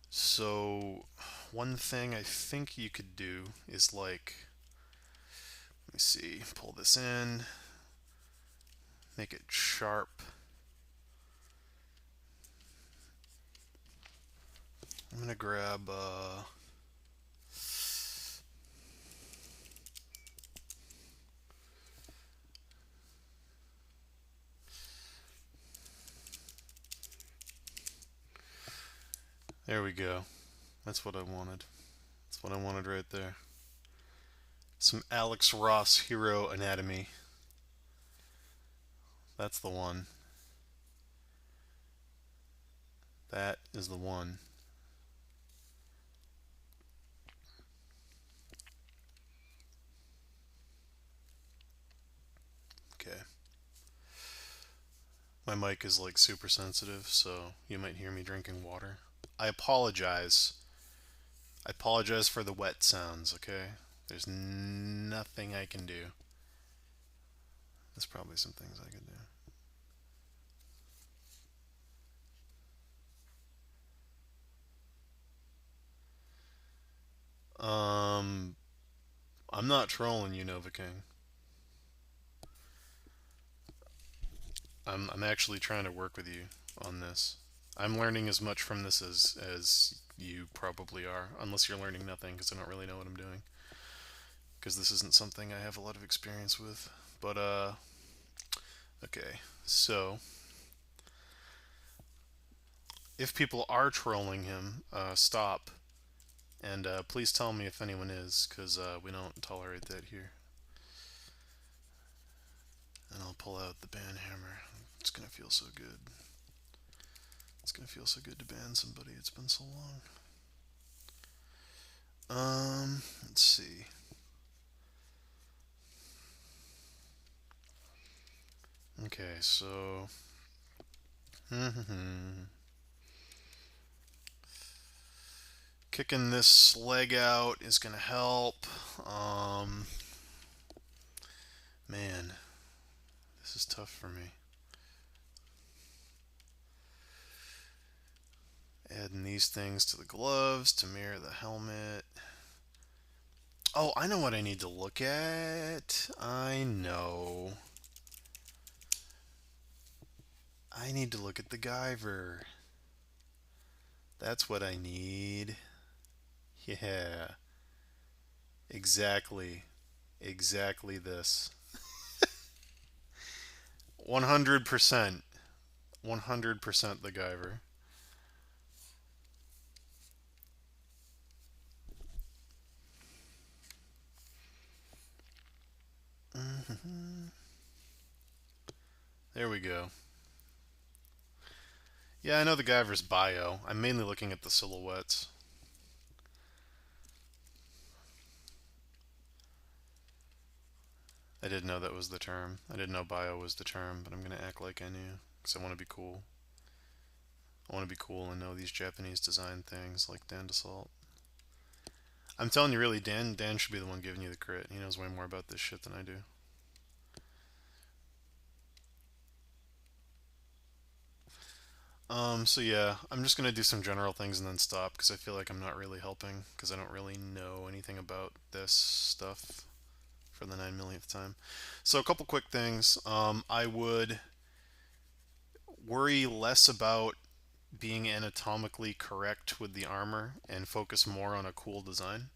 So one thing I think you could do is like, let me see, pull this in, make it sharp. I'm gonna grab there we go. That's what I wanted. That's what I wanted right there. Some Alex Ross hero anatomy. That's the one. That is the one. Okay. My mic is like super sensitive, so you might hear me drinking water. I apologize. I apologize for the wet sounds, okay? There's nothing I can do. There's probably some things I could do. I'm not trolling you, Nova King. I'm actually trying to work with you on this. I'm learning as much from this as you probably are, unless you're learning nothing because I don't really know what I'm doing. Because this isn't something I have a lot of experience with. But okay. So if people are trolling him, stop and please tell me if anyone is, because we don't tolerate that here. And I'll pull out the ban hammer. It's gonna feel so good. It's gonna feel so good to ban somebody. It's been so long. Let's see. Okay, so. Kicking this leg out is gonna help. Man. This is tough for me. Adding these things to the gloves to mirror the helmet. Oh, I know what I need to look at. I know. I need to look at the Guyver. That's what I need. Yeah. Exactly. Exactly this. 100%. 100% the Guyver. Mm-hmm. There we go. Yeah, I know the Guyver's bio. I'm mainly looking at the silhouettes. I didn't know that was the term. I didn't know bio was the term, but I'm going to act like I knew. Because I want to be cool. I want to be cool and know these Japanese design things like Dan DeSalt. I'm telling you, really, Dan should be the one giving you the crit. He knows way more about this shit than I do. So yeah, I'm just gonna do some general things and then stop because I feel like I'm not really helping because I don't really know anything about this stuff for the 9 millionth time. So a couple quick things. I would worry less about being anatomically correct with the armor and focus more on a cool design.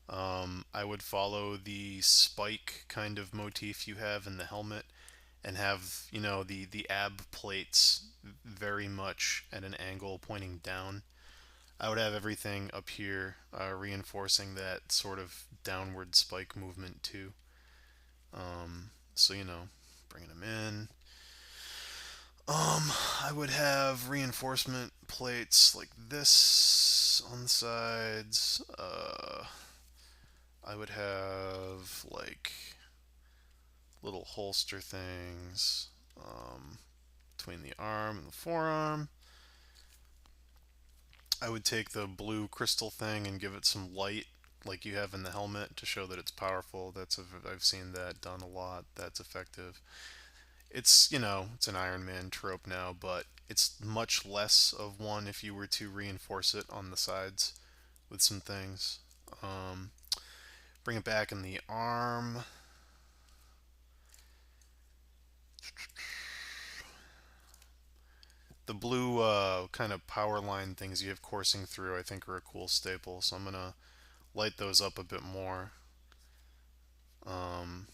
I would follow the spike kind of motif you have in the helmet and have, the ab plates very much at an angle pointing down. I would have everything up here reinforcing that sort of downward spike movement too. So, bringing them in. I would have reinforcement plates like this on the sides. I would have like little holster things between the arm and the forearm. I would take the blue crystal thing and give it some light like you have in the helmet to show that it's powerful. I've seen that done a lot. That's effective. It's an Iron Man trope now, but it's much less of one if you were to reinforce it on the sides with some things. Um, Bring it back in the arm. The blue kind of power line things you have coursing through, I think, are a cool staple. So I'm gonna light those up a bit more. Um,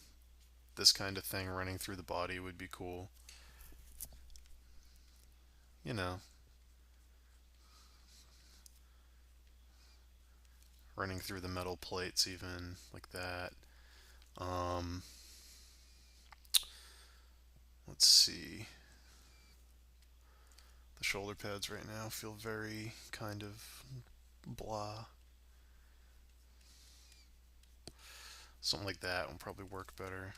this kind of thing running through the body would be cool. You know, running through the metal plates, even like that. Um, let's see. The shoulder pads right now feel very kind of blah. Something like that will probably work better.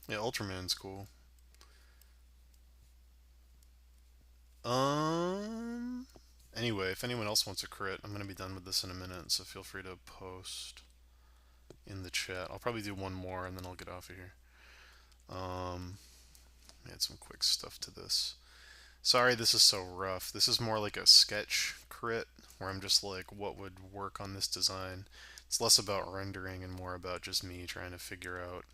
Yeah, Ultraman's cool. Um, anyway, if anyone else wants a crit, I'm gonna be done with this in a minute, so feel free to post in the chat. I'll probably do one more and then I'll get off of here. Um, add some quick stuff to this. Sorry, this is so rough. This is more like a sketch crit where I'm just like, what would work on this design? It's less about rendering and more about just me trying to figure out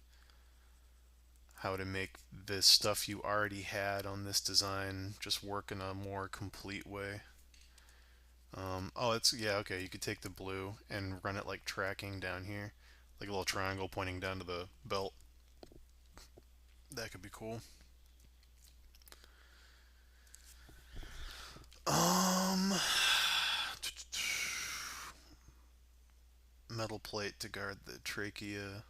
how to make this stuff you already had on this design just work in a more complete way. Oh, it's, yeah, okay. You could take the blue and run it like tracking down here, like a little triangle pointing down to the belt. That could be cool. Um, Metal plate to guard the trachea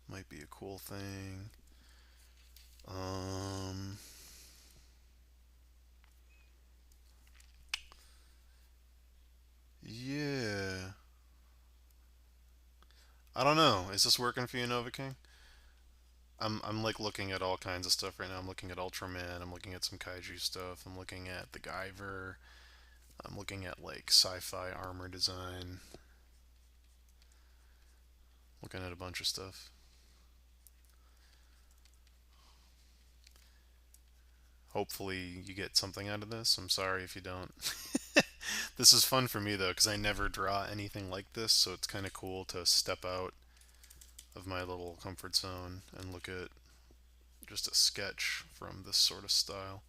might be a cool thing. Um, yeah. I don't know. Is this working for you, Nova King? I'm like looking at all kinds of stuff right now. I'm looking at Ultraman. I'm looking at some kaiju stuff. I'm looking at the Guyver. I'm looking at like sci-fi armor design. looking at a bunch of stuff. Hopefully you get something out of this. I'm sorry if you don't. This is fun for me though, because I never draw anything like this, so it's kind of cool to step out of my little comfort zone and look at just a sketch from this sort of style.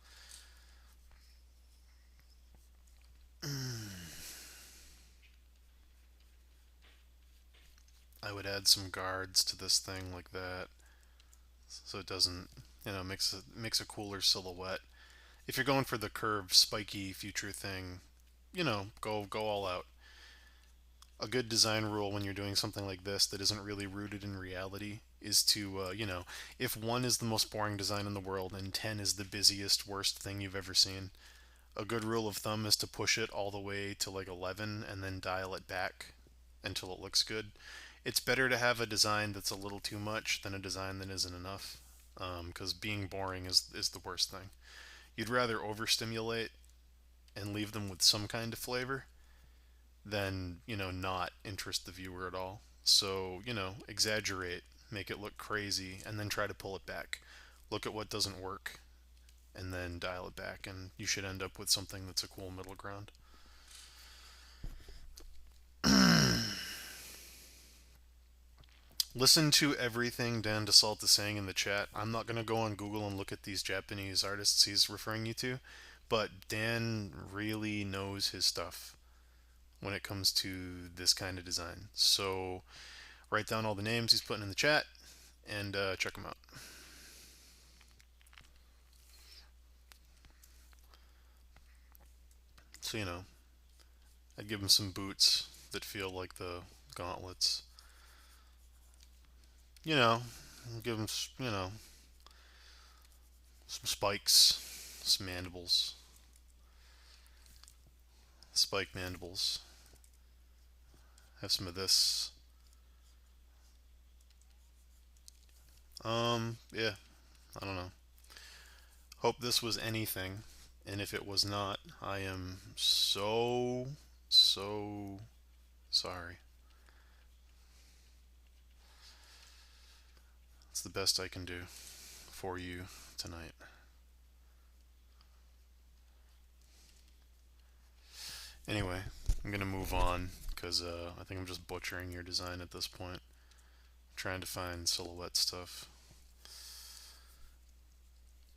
I would add some guards to this thing like that, so it doesn't, makes a cooler silhouette. If you're going for the curved, spiky future thing, go all out. A good design rule when you're doing something like this that isn't really rooted in reality is to, if 1 is the most boring design in the world and 10 is the busiest, worst thing you've ever seen, a good rule of thumb is to push it all the way to like 11 and then dial it back until it looks good. It's better to have a design that's a little too much than a design that isn't enough, because being boring is the worst thing. You'd rather overstimulate and leave them with some kind of flavor than, not interest the viewer at all. So, exaggerate, make it look crazy, and then try to pull it back. Look at what doesn't work, and then dial it back, and you should end up with something that's a cool middle ground. Listen to everything Dan DeSalt is saying in the chat. I'm not going to go on Google and look at these Japanese artists he's referring you to, but Dan really knows his stuff when it comes to this kind of design. So write down all the names he's putting in the chat and check them out. So, I'd give him some boots that feel like the gauntlets. You know, give him, some spikes, some mandibles, spike mandibles. Have some of this. Yeah, I don't know. Hope this was anything, and if it was not, I am so, so sorry. It's the best I can do for you tonight. Anyway, I'm gonna move on because I think I'm just butchering your design at this point. Trying to find silhouette stuff.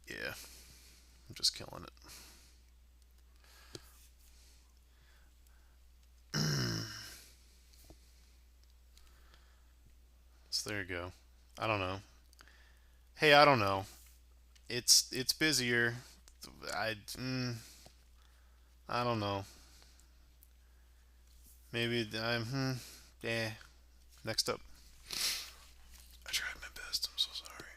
Yeah, I'm just killing it. So there you go. I don't know. Hey, I don't know. It's busier. I I don't know. Maybe I'm yeah. Next up. I tried my best. I'm so sorry.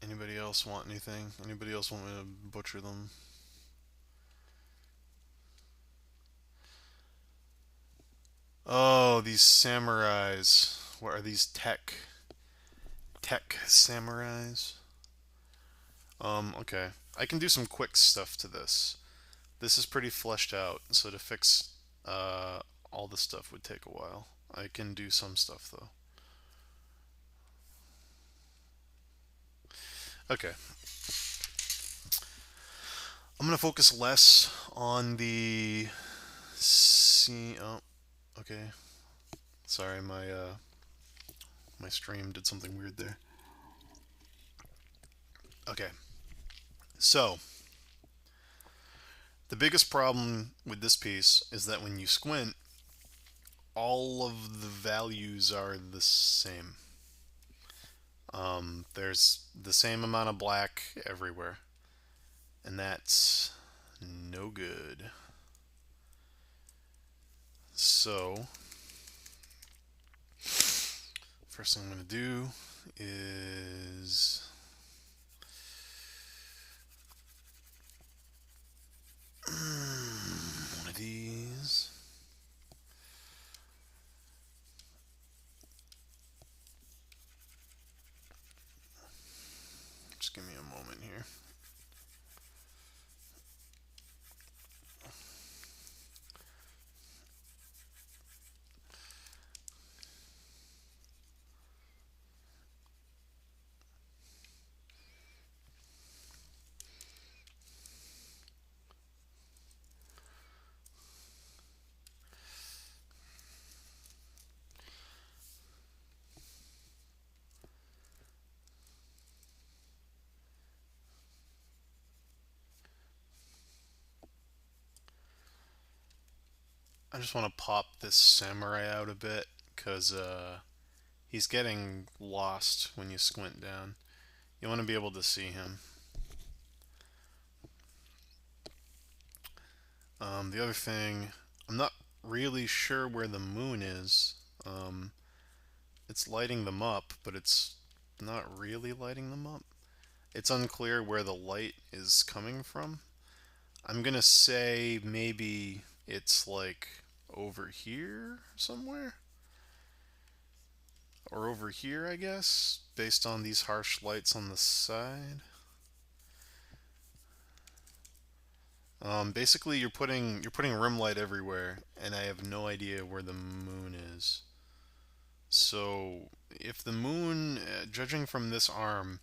Anybody else want anything? Anybody else want me to butcher them? Oh, these samurais. What are these tech samurais? Okay. I can do some quick stuff to this. This is pretty fleshed out, so to fix all the stuff would take a while. I can do some stuff though. Okay. I'm gonna focus less on the scene. Oh, okay. Sorry, my stream did something weird there. Okay. So, the biggest problem with this piece is that when you squint, all of the values are the same. There's the same amount of black everywhere, and that's no good. So, first thing I'm going to do is one of these. Just give me a moment here. I just want to pop this samurai out a bit because he's getting lost when you squint down. You want to be able to see him. The other thing, I'm not really sure where the moon is. Um, it's lighting them up, but it's not really lighting them up. It's unclear where the light is coming from. I'm gonna say maybe it's like over here somewhere. Or over here, I guess, based on these harsh lights on the side. Basically, you're putting rim light everywhere, and I have no idea where the moon is. So if the moon, judging from this arm,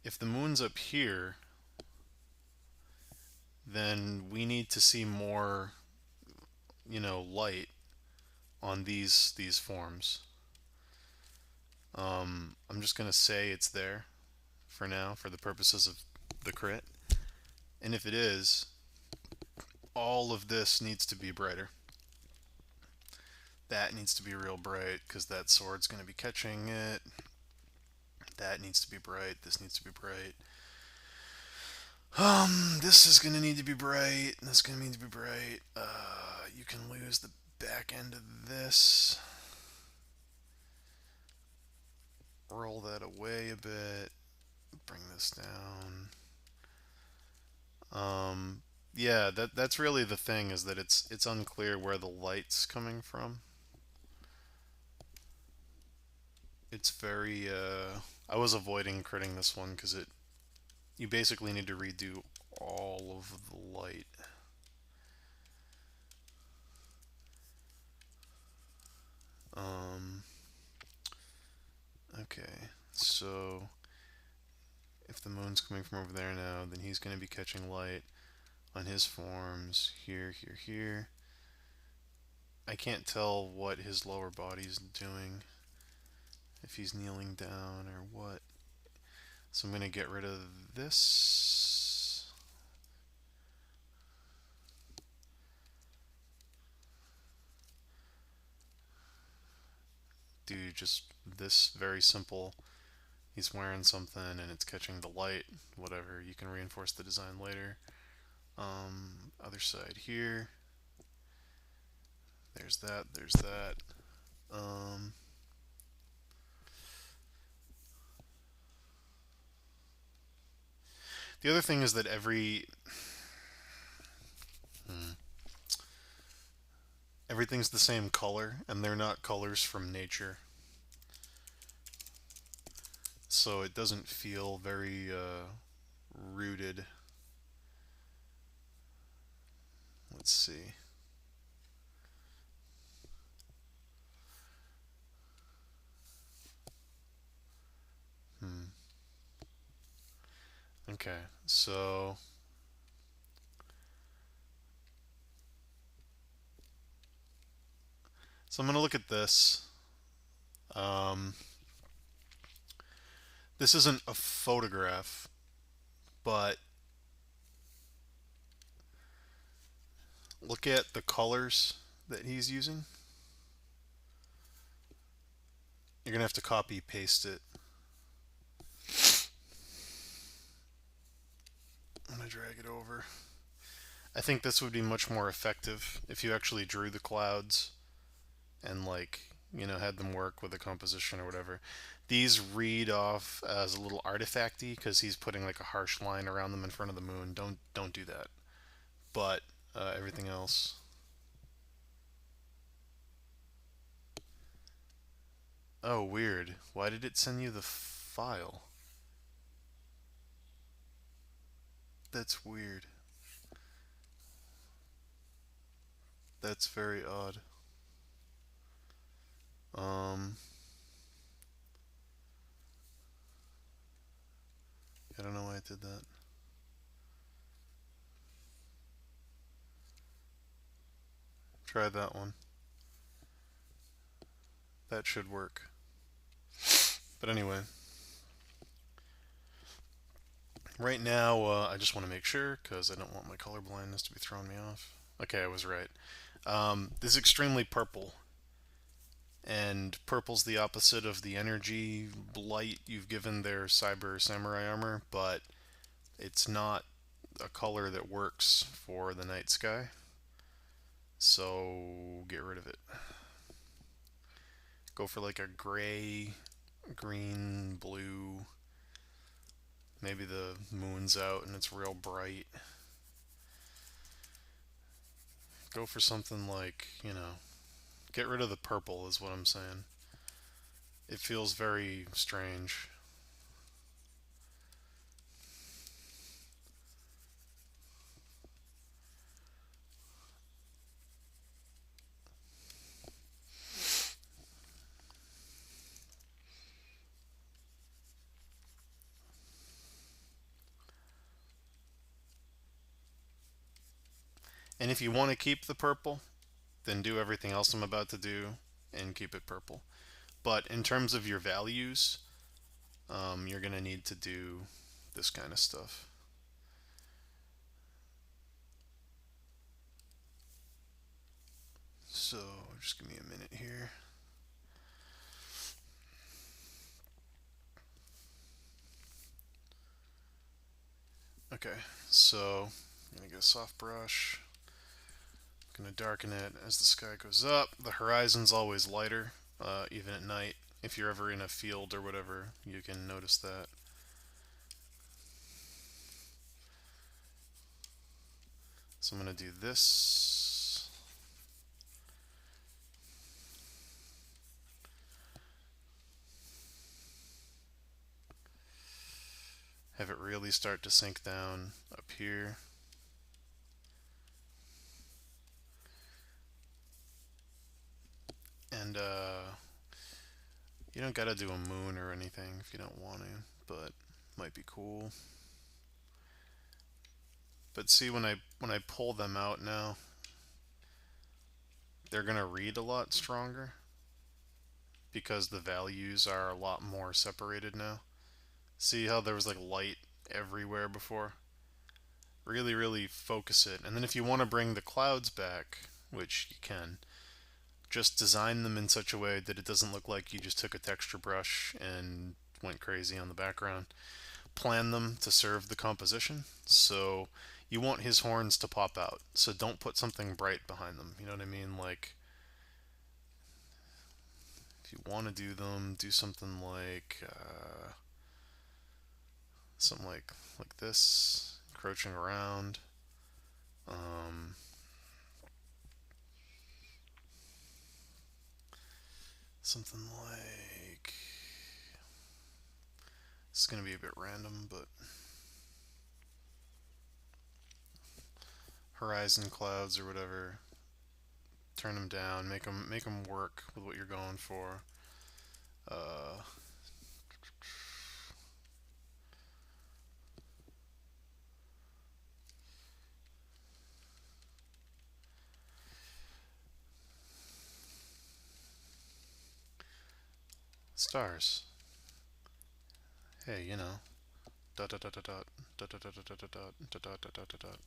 if the moon's up here, then we need to see more, light on these forms. I'm just gonna say it's there for now, for the purposes of the crit. And if it is, all of this needs to be brighter. That needs to be real bright because that sword's going to be catching it. That needs to be bright. This needs to be bright. This is going to need to be bright. This is going to need to be bright. You can lose the back end of this. Roll that away a bit. Bring this down. Yeah, that's really the thing, is that it's unclear where the light's coming from. It's very I was avoiding critting this one because you basically need to redo all of the light. Um okay. So if the moon's coming from over there now, then he's going to be catching light on his forms here, here, here. I can't tell what his lower body's doing, if he's kneeling down or what. So I'm going to get rid of this. Do just this very simple. He's wearing something and it's catching the light, whatever. You can reinforce the design later. Other side here. There's that, there's that. The other thing is that everything's the same color, and they're not colors from nature. So it doesn't feel very rooted. Let's see. Okay, so I'm gonna look at this. Um, this isn't a photograph, but look at the colors that he's using. You're gonna have to copy paste it. I'm gonna drag it over. I think this would be much more effective if you actually drew the clouds and had them work with a composition or whatever. These read off as a little artifacty because he's putting like a harsh line around them in front of the moon. Don't do that. But everything else. Oh, weird. Why did it send you the file? That's weird. That's very odd. Um, I don't know why I did that. Try that one. That should work. But anyway, right now I just want to make sure because I don't want my color blindness to be throwing me off. Okay, I was right. This is extremely purple, and purple's the opposite of the energy light you've given their cyber samurai armor, but it's not a color that works for the night sky, so get rid of it. Go for like a gray, green, blue. Maybe the moon's out and it's real bright. Go for something like, get rid of the purple, is what I'm saying. It feels very strange. And if you want to keep the purple, then do everything else I'm about to do and keep it purple. But in terms of your values, you're going to need to do this kind of stuff. So just give me a minute here. Okay, so I'm going to get a soft brush. I'm going to darken it as the sky goes up. The horizon's always lighter, even at night. If you're ever in a field or whatever, you can notice that. So I'm going to do this. Have it really start to sink down up here. And you don't gotta do a moon or anything if you don't want to, but might be cool. But see, when I pull them out now, they're gonna read a lot stronger because the values are a lot more separated now. See how there was like light everywhere before? Really, really focus it. And then if you want to bring the clouds back, which you can, just design them in such a way that it doesn't look like you just took a texture brush and went crazy on the background. Plan them to serve the composition. So you want his horns to pop out. So don't put something bright behind them. You know what I mean? Like, if you want to do them, do something like this, encroaching around. Um, Something like, it's gonna be a bit random, but horizon clouds or whatever. Turn them down, make them work with what you're going for. Uh, Stars. Hey, dot dot dot dot dot dot dot dot dot dot dot dot dot dot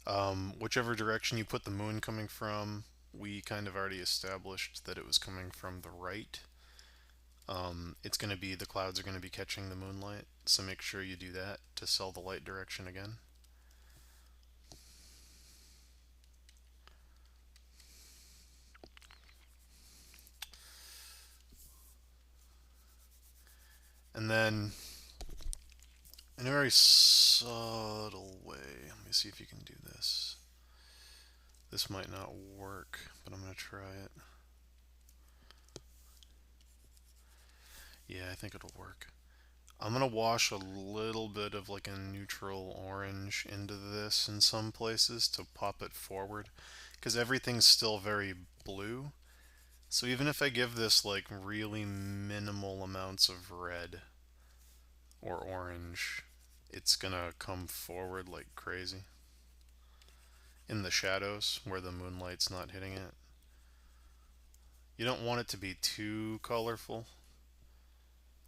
dot. Whichever direction you put the moon coming from, we kind of already established that it was coming from the right. It's going to be, the clouds are going to be catching the moonlight, so make sure you do that to sell the light direction again. And then, in a very subtle way, let me see if you can do this. This might not work, but I'm going to try it. Yeah, I think it'll work. I'm going to wash a little bit of like a neutral orange into this in some places to pop it forward, because everything's still very blue. So even if I give this like really minimal amounts of red or orange, it's gonna come forward like crazy in the shadows where the moonlight's not hitting it. You don't want it to be too colorful,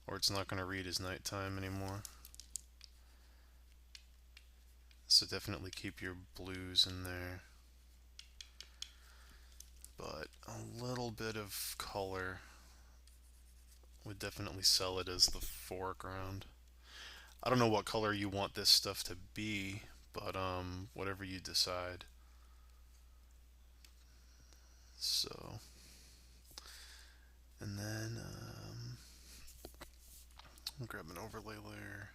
or it's not going to read as nighttime anymore. So definitely keep your blues in there. But a little bit of color would definitely sell it as the foreground. I don't know what color you want this stuff to be, but whatever you decide. So, and then I'll grab an overlay layer.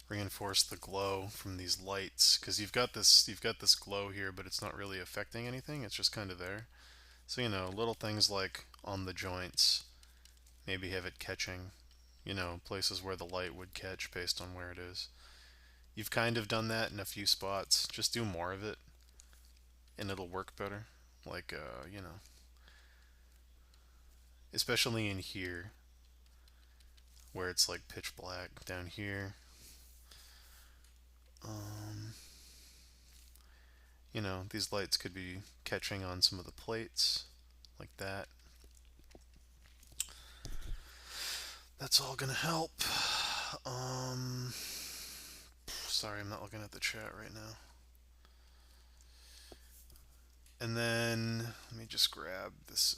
Reinforce the glow from these lights, because you've got this glow here, but it's not really affecting anything. It's just kind of there. So little things like on the joints, maybe have it catching, places where the light would catch based on where it is. You've kind of done that in a few spots. Just do more of it, and it'll work better. Like especially in here where it's like pitch black down here. Um, these lights could be catching on some of the plates, like that. That's all gonna help. Um, Sorry, I'm not looking at the chat right now. And then let me just grab this.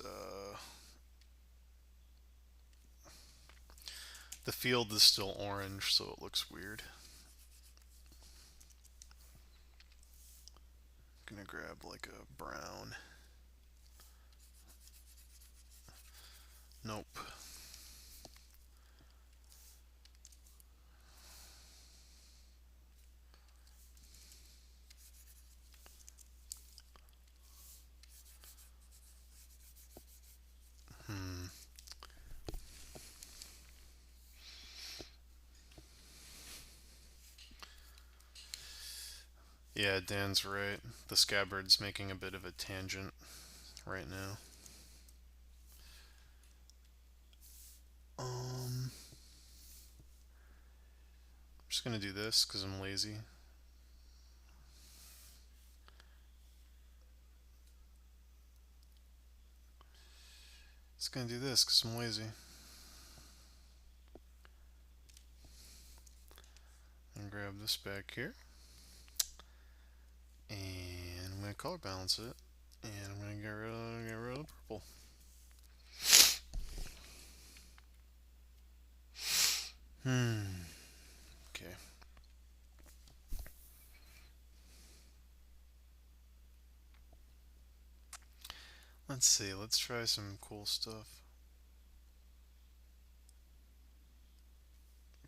The field is still orange, so it looks weird. I'm gonna grab like a brown. Nope. Hmm. Yeah, Dan's right. The scabbard's making a bit of a tangent right now. I'm just gonna do this because I'm lazy. Just gonna do this because I'm lazy. And grab this back here. And I'm gonna color balance it. And I'm gonna get rid of the purple. Okay. Let's see. Let's try some cool stuff.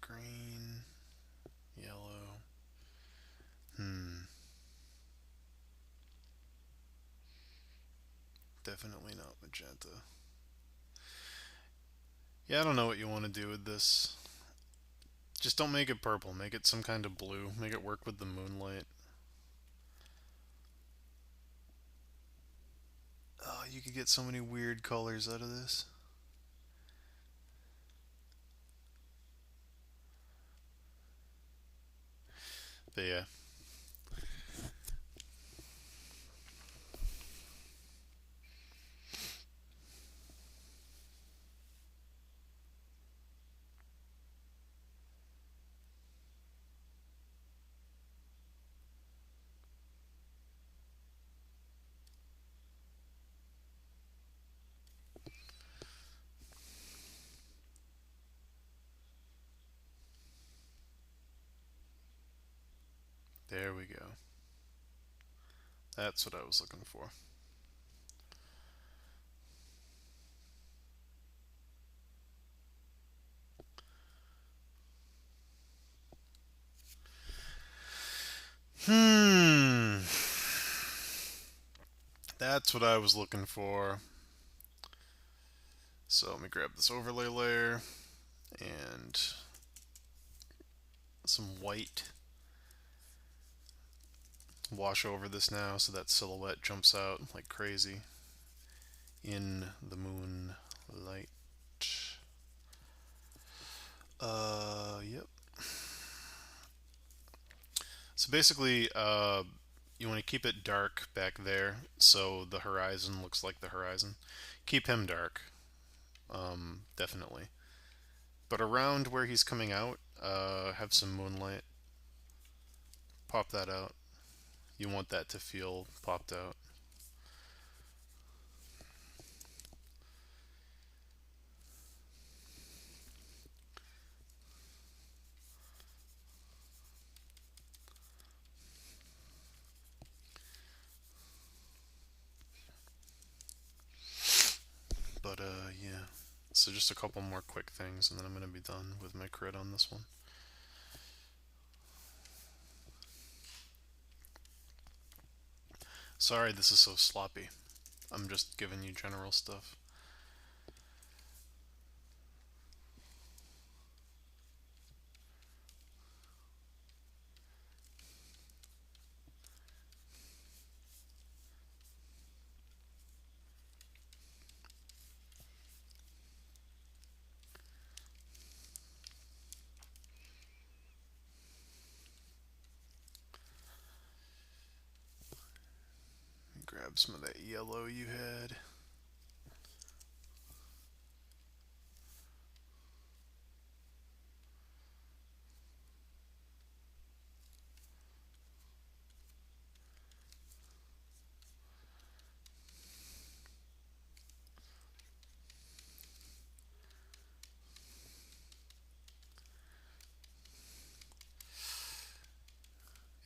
Green, yellow. Definitely not magenta. Yeah, I don't know what you want to do with this. Just don't make it purple. Make it some kind of blue. Make it work with the moonlight. Oh, you could get so many weird colors out of this. But yeah. There we go. That's what I was looking for. That's what I was looking for. So let me grab this overlay layer and some white. Wash over this now so that silhouette jumps out like crazy in the moonlight. Yep. So basically, you want to keep it dark back there so the horizon looks like the horizon. Keep him dark, definitely. but around where he's coming out, have some moonlight. Pop that out. You want that to feel popped out. But yeah. So just a couple more quick things, and then I'm gonna be done with my crit on this one. Sorry, this is so sloppy. I'm just giving you general stuff. Grab some of that yellow you had.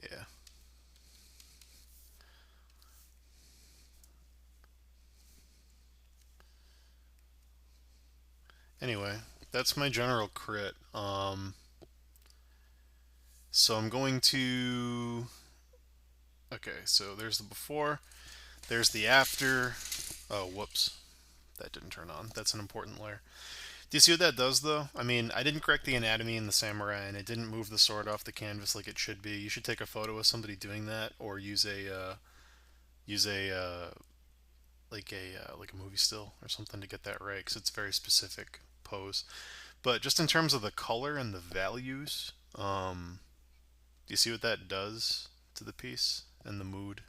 Yeah. Anyway, that's my general crit. So I'm going to. Okay, so there's the before, there's the after. Oh, whoops. That didn't turn on. That's an important layer. Do you see what that does, though? I mean, I didn't correct the anatomy in the samurai, and it didn't move the sword off the canvas like it should be. You should take a photo of somebody doing that, or use a like a movie still or something to get that right, because it's a very specific pose. But just in terms of the color and the values, do you see what that does to the piece and the mood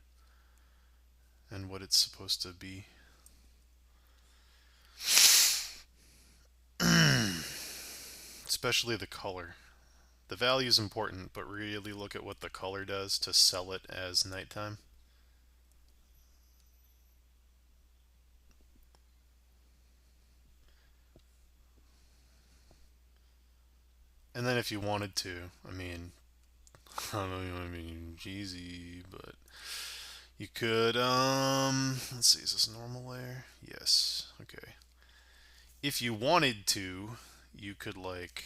and what it's supposed to be? Especially the color. The value is important, but really look at what the color does to sell it as nighttime. And then if you wanted to, I mean, I don't know, I mean, cheesy, but you could, let's see, is this a normal layer? Yes, okay. If you wanted to, you could, like,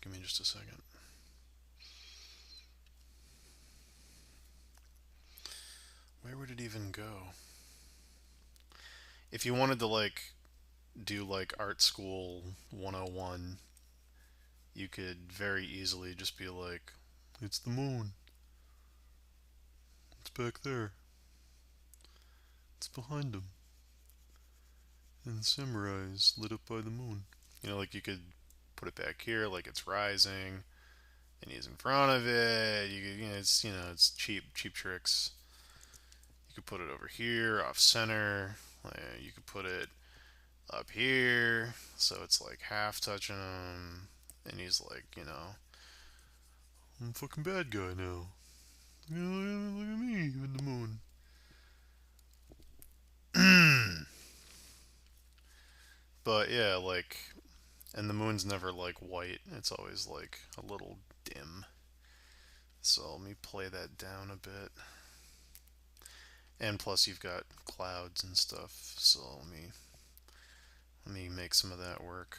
give me just a second. Where would it even go? If you wanted to, like, do, like, art school 101, you could very easily just be like, it's the moon. It's back there. It's behind him. And samurais lit up by the moon. You know, like you could put it back here, like it's rising, and he's in front of it. It's cheap tricks. You could put it over here, off center. You could put it up here, so it's like half touching him, and he's like, I'm a fucking bad guy now. Look at me with the moon. But yeah, like, and the moon's never like white. It's always like a little dim. So let me play that down a bit. And plus you've got clouds and stuff. So let me make some of that work.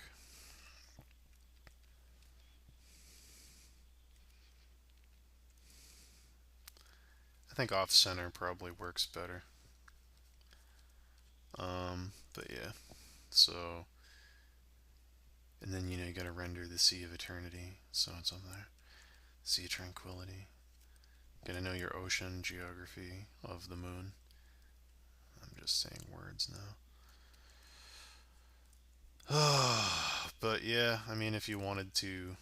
I think off center probably works better. But yeah. So and then you gotta render the Sea of Eternity. So it's up there. Sea of Tranquility. Gotta know your ocean geography of the moon. I'm just saying words now. But yeah, I mean, if you wanted to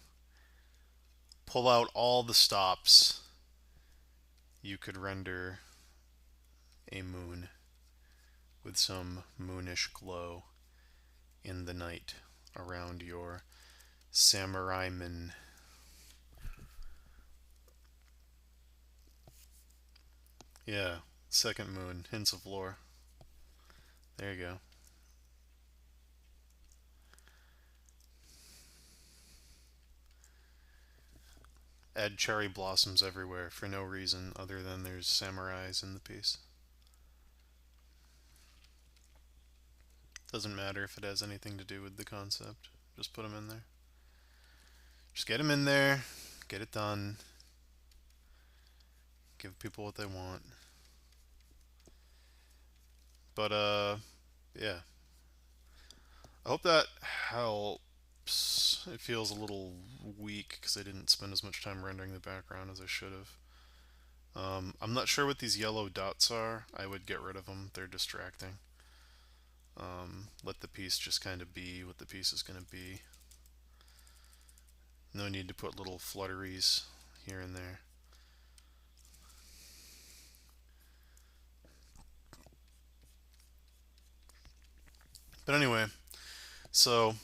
pull out all the stops you could render a moon with some moonish glow in the night around your samurai man. Yeah, second moon, hints of lore. There you go. Add cherry blossoms everywhere for no reason other than there's samurais in the piece. Doesn't matter if it has anything to do with the concept. Just put them in there. Just get them in there. Get it done. Give people what they want. But, yeah. I hope that helps. It feels a little weak because I didn't spend as much time rendering the background as I should have. I'm not sure what these yellow dots are. I would get rid of them. They're distracting. Let the piece just kind of be what the piece is going to be. No need to put little flutteries here and there. But anyway, so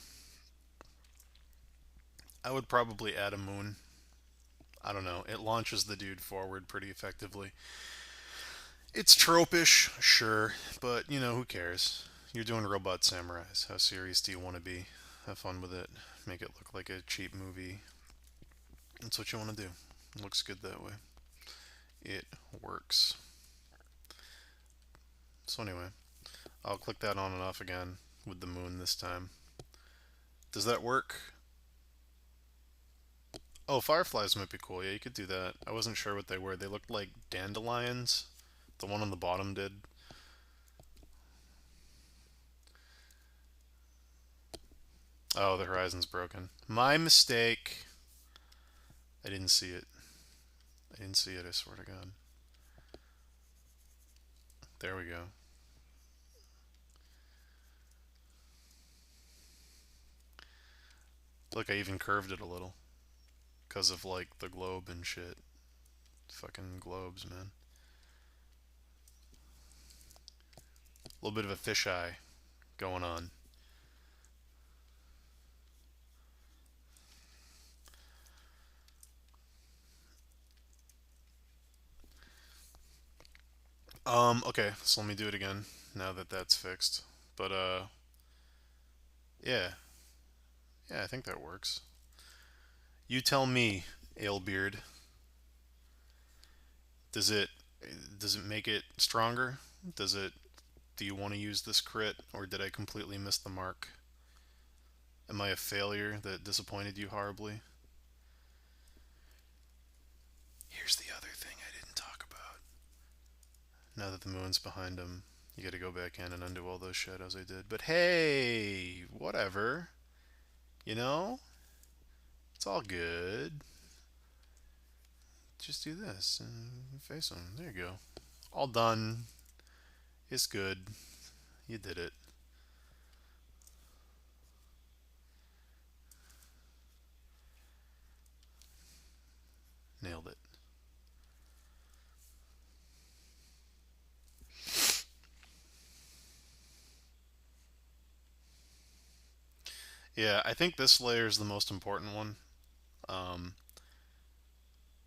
I would probably add a moon. I don't know. It launches the dude forward pretty effectively. It's tropish, sure, but you know, who cares? You're doing Robot Samurais. How serious do you want to be? Have fun with it. Make it look like a cheap movie. That's what you want to do. It looks good that way. It works. So anyway, I'll click that on and off again with the moon this time. Does that work? Oh, fireflies might be cool. Yeah, you could do that. I wasn't sure what they were. They looked like dandelions. The one on the bottom did. Oh, the horizon's broken. My mistake. I didn't see it. I didn't see it, I swear to God. There we go. Look, I even curved it a little. Because of, like, the globe and shit. Fucking globes, man. A little bit of a fisheye going on. Okay, so let me do it again now that that's fixed. But, yeah. Yeah, I think that works. You tell me, Alebeard. Does it does it make it stronger? Does it do you want to use this crit or did I completely miss the mark? Am I a failure that disappointed you horribly? Here's the other thing I didn't talk about. Now that the moon's behind him, you gotta go back in and undo all those shadows I did. But hey, whatever. You know? It's all good. Just do this and face him. There you go. All done. It's good. You did it. Nailed it. Yeah, I think this layer is the most important one. Um,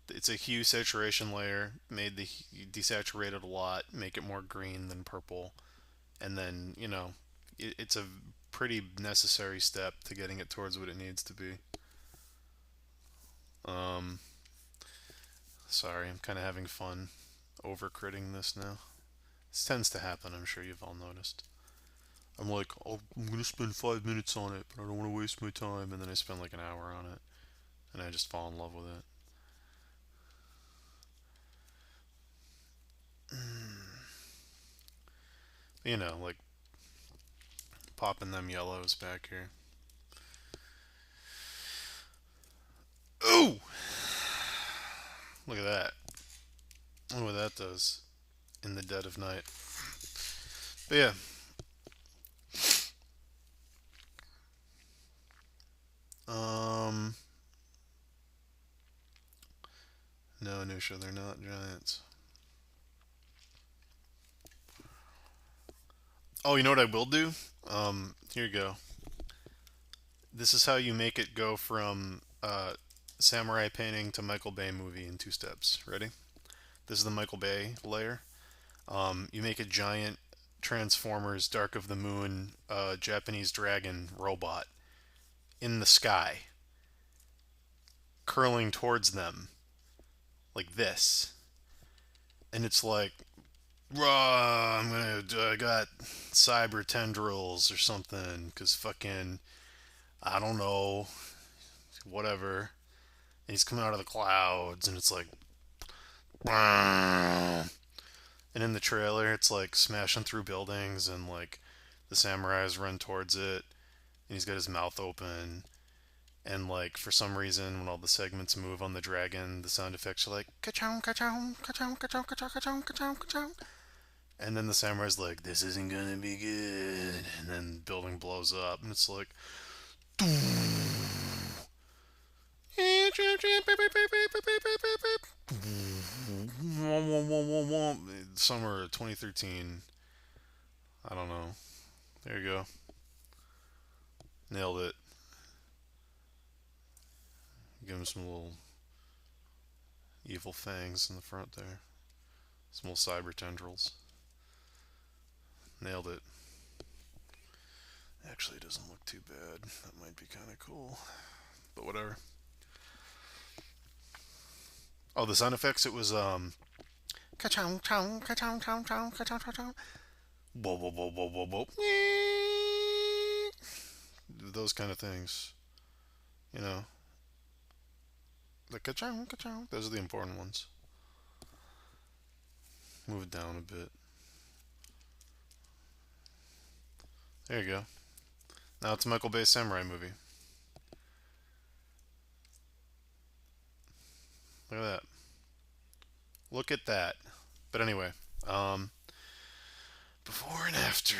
it's a hue saturation layer. Made the desaturate it a lot, make it more green than purple, and then it's a pretty necessary step to getting it towards what it needs to be. Um, Sorry, I'm kind of having fun over-critting this now. This tends to happen. I'm sure you've all noticed. I'm like, oh, I'm gonna spend 5 minutes on it, but I don't want to waste my time, and then I spend like an hour on it, and I just fall in love with it. Like popping them yellows back here. Ooh! Look at that. Look what that does in the dead of night. But yeah. Um. No, Nusha, they're not giants. Oh, you know what I will do? Here you go. This is how you make it go from samurai painting to Michael Bay movie in 2 steps. Ready? This is the Michael Bay layer. You make a giant Transformers Dark of the Moon Japanese dragon robot in the sky, curling towards them like this. And it's like, raw, I got cyber tendrils or something, because fucking, I don't know, whatever. And he's coming out of the clouds, and it's like, and in the trailer, it's like smashing through buildings, and like the samurais run towards it, and he's got his mouth open, and like for some reason, when all the segments move on the dragon, the sound effects are like ka-chow, ka-chow, ka-chow, ka-chow, ka-chow, ka-chow, ka-chow, ka-chow. And then the samurai's like, this isn't gonna be good. And then the building blows up, and it's like, summer 2013. I don't know. There you go. Nailed it. Give him some little evil fangs in the front there. Some little cyber tendrils. Nailed it. Actually, it doesn't look too bad. That might be kind of cool. But whatever. Oh, the sound effects, it was, ka-chow, chow, ka-chow, chow, chow, ka-chow, chow, chow. Whoa, whoa, whoa, whoa, whoa, whoa. Those kind of things. You know, the ka-chow, ka-chow. Those are the important ones. Move it down a bit. There you go. Now it's a Michael Bay samurai movie. Look at that. Look at that. But anyway, um, before and after.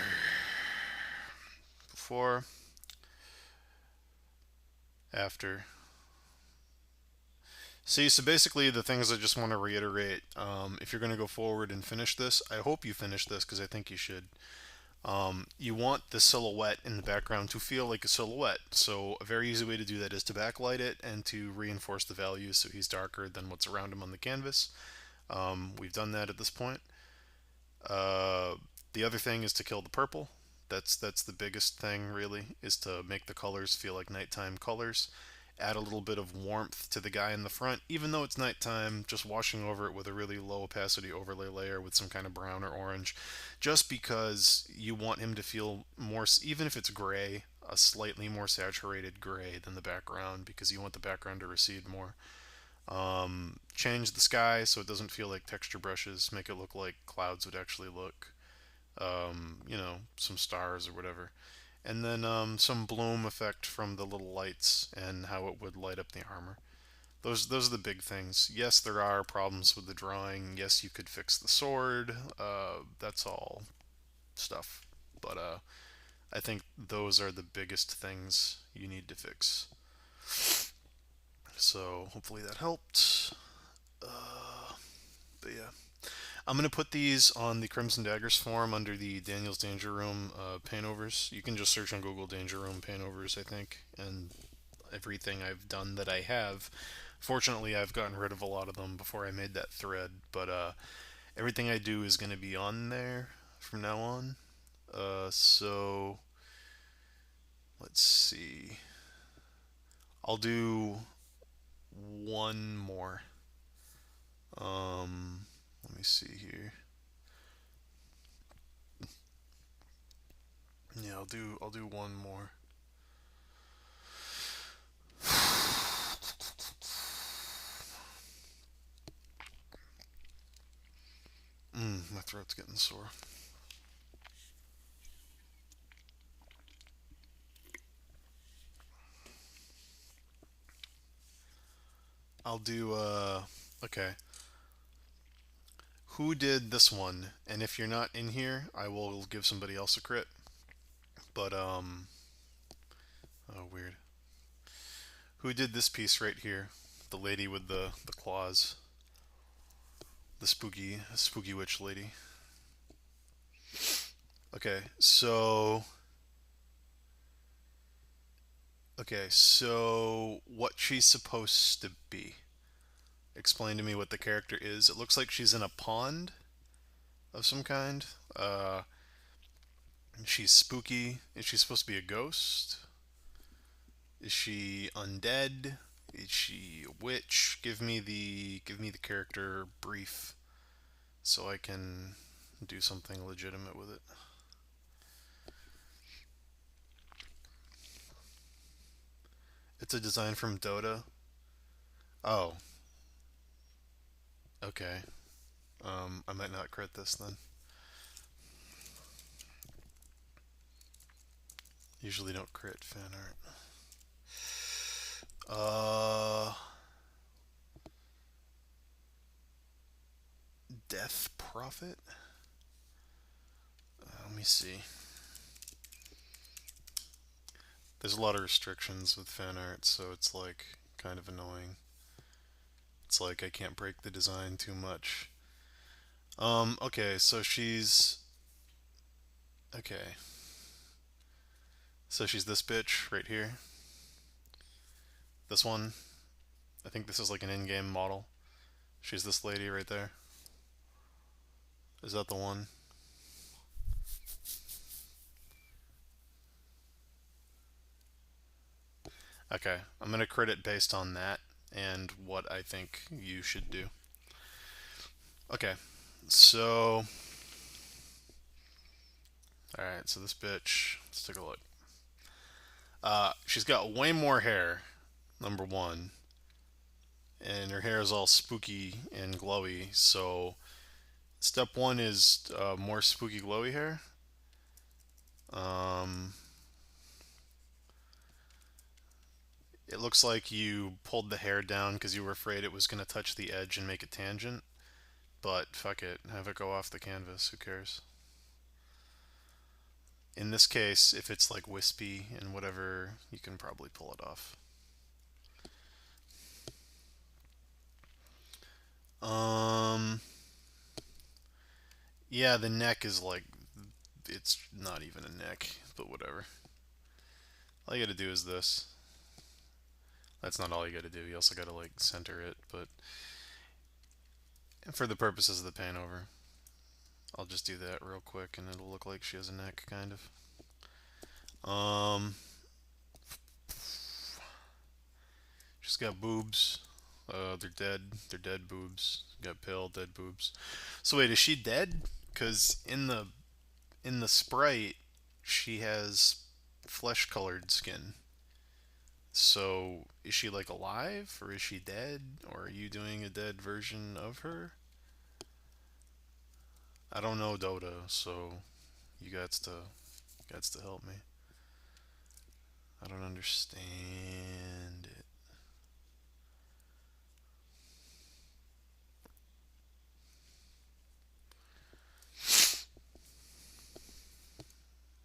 Before, after. See, so basically, the things I just want to reiterate, if you're going to go forward and finish this, I hope you finish this because I think you should. You want the silhouette in the background to feel like a silhouette. So, a very easy way to do that is to backlight it and to reinforce the values so he's darker than what's around him on the canvas. We've done that at this point. Uh, the other thing is to kill the purple. That's the biggest thing, really, is to make the colors feel like nighttime colors. Add a little bit of warmth to the guy in the front, even though it's nighttime, just washing over it with a really low opacity overlay layer with some kind of brown or orange, just because you want him to feel more, even if it's gray, a slightly more saturated gray than the background, because you want the background to recede more. Change the sky so it doesn't feel like texture brushes, make it look like clouds would actually look, some stars or whatever. And then some bloom effect from the little lights and how it would light up the armor. Those are the big things. Yes, there are problems with the drawing. Yes, you could fix the sword. That's all stuff. But I think those are the biggest things you need to fix. So hopefully that helped. But yeah, I'm gonna put these on the Crimson Daggers forum under the Daniel's Danger Room paintovers. You can just search on Google Danger Room paintovers, I think, and everything I've done that I have. Fortunately, I've gotten rid of a lot of them before I made that thread, but everything I do is gonna be on there from now on. So let's see. I'll do one more. Let me see here. Yeah, I'll do one more. My throat's getting sore. I'll do okay. Who did this one? And if you're not in here, I will give somebody else a crit. But oh weird. Who did this piece right here? The lady with the claws. The spooky witch lady. Okay, so what she's supposed to be. Explain to me what the character is. It looks like she's in a pond of some kind. Uh, she's spooky. Is she supposed to be a ghost? Is she undead? Is she a witch? Give me the character brief so I can do something legitimate with it. It's a design from Dota. Oh, okay. I might not crit this then. Usually don't crit fan art. Uh, Death Prophet. Let me see. There's a lot of restrictions with fan art, so it's like kind of annoying. It's like I can't break the design too much. Okay, so she's okay. So she's this bitch right here. This one. I think this is like an in-game model. She's this lady right there. Is that the one? Okay, I'm gonna crit it based on that and what I think you should do. Okay, so alright, so this bitch, let's take a look. She's got way more hair, number one, and her hair is all spooky and glowy. So step one is more spooky glowy hair. Um, it looks like you pulled the hair down because you were afraid it was going to touch the edge and make a tangent. But fuck it, have it go off the canvas. Who cares? In this case, if it's like wispy and whatever, you can probably pull it off. Um, yeah, the neck is like it's not even a neck, but whatever. All you gotta do is this. That's not all you gotta do. You also gotta like center it, but for the purposes of the paint over, I'll just do that real quick, and it'll look like she has a neck, kind of. Um, she's got boobs. They're dead. They're dead boobs. Got pale dead boobs. So wait, is she dead? Because in the sprite, she has flesh-colored skin. So is she like alive, or is she dead, or are you doing a dead version of her? I don't know Dota, so you got to help me. I don't understand it.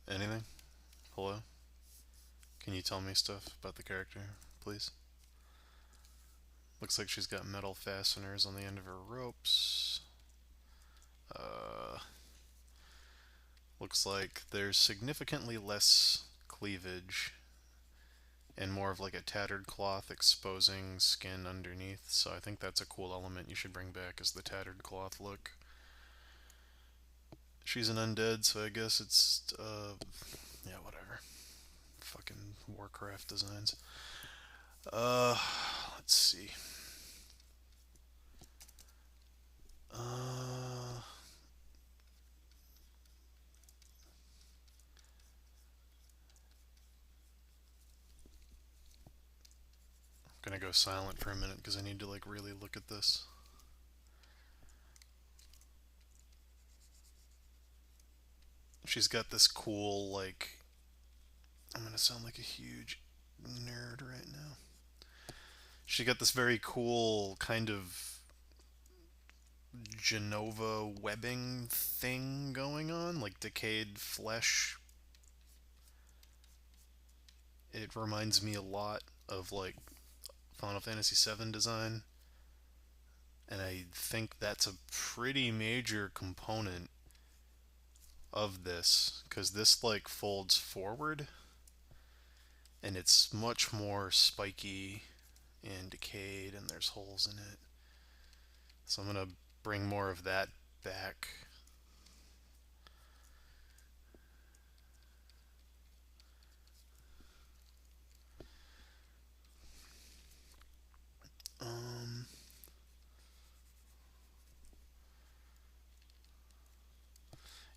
Anything? Hello? Can you tell me stuff about the character, please? Looks like she's got metal fasteners on the end of her ropes. Uh, Looks like there's significantly less cleavage and more of like a tattered cloth exposing skin underneath. So I think that's a cool element you should bring back is the tattered cloth look. She's an undead, so I guess it's yeah, whatever. Fucking Warcraft designs. Uh let's see. Uh I'm gonna go silent for a minute because I need to like really look at this. She's got this cool like I'm gonna sound like a huge nerd right now. She got this very cool kind of Genova webbing thing going on, like decayed flesh. It reminds me a lot of like Final Fantasy VII design, and I think that's a pretty major component of this, because this like folds forward and it's much more spiky and decayed and there's holes in it. So I'm gonna bring more of that back. Um,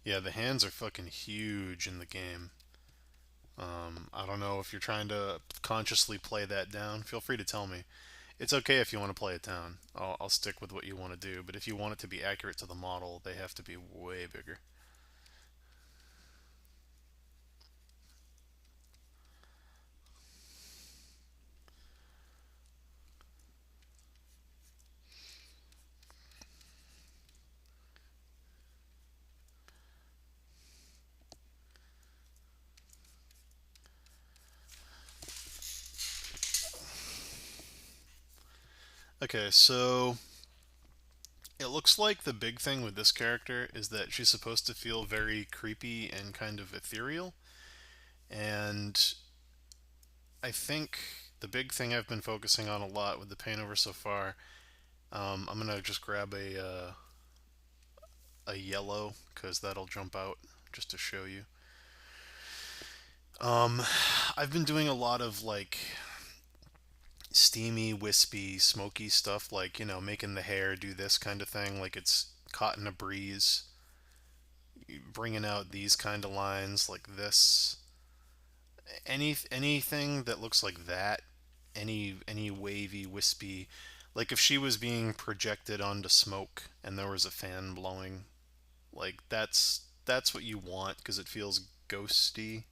yeah, the hands are fucking huge in the game. I don't know if you're trying to consciously play that down. Feel free to tell me. It's okay if you want to play it down. I'll stick with what you want to do. But if you want it to be accurate to the model, they have to be way bigger. Okay, so it looks like the big thing with this character is that she's supposed to feel very creepy and kind of ethereal. And I think the big thing I've been focusing on a lot with the paint over so far, I'm gonna just grab a yellow because that'll jump out just to show you. Um, I've been doing a lot of like steamy, wispy, smoky stuff, like making the hair do this kind of thing, like it's caught in a breeze. Bringing out these kind of lines like this. Anything that looks like that, any wavy, wispy, like if she was being projected onto smoke and there was a fan blowing, like that's what you want because it feels ghosty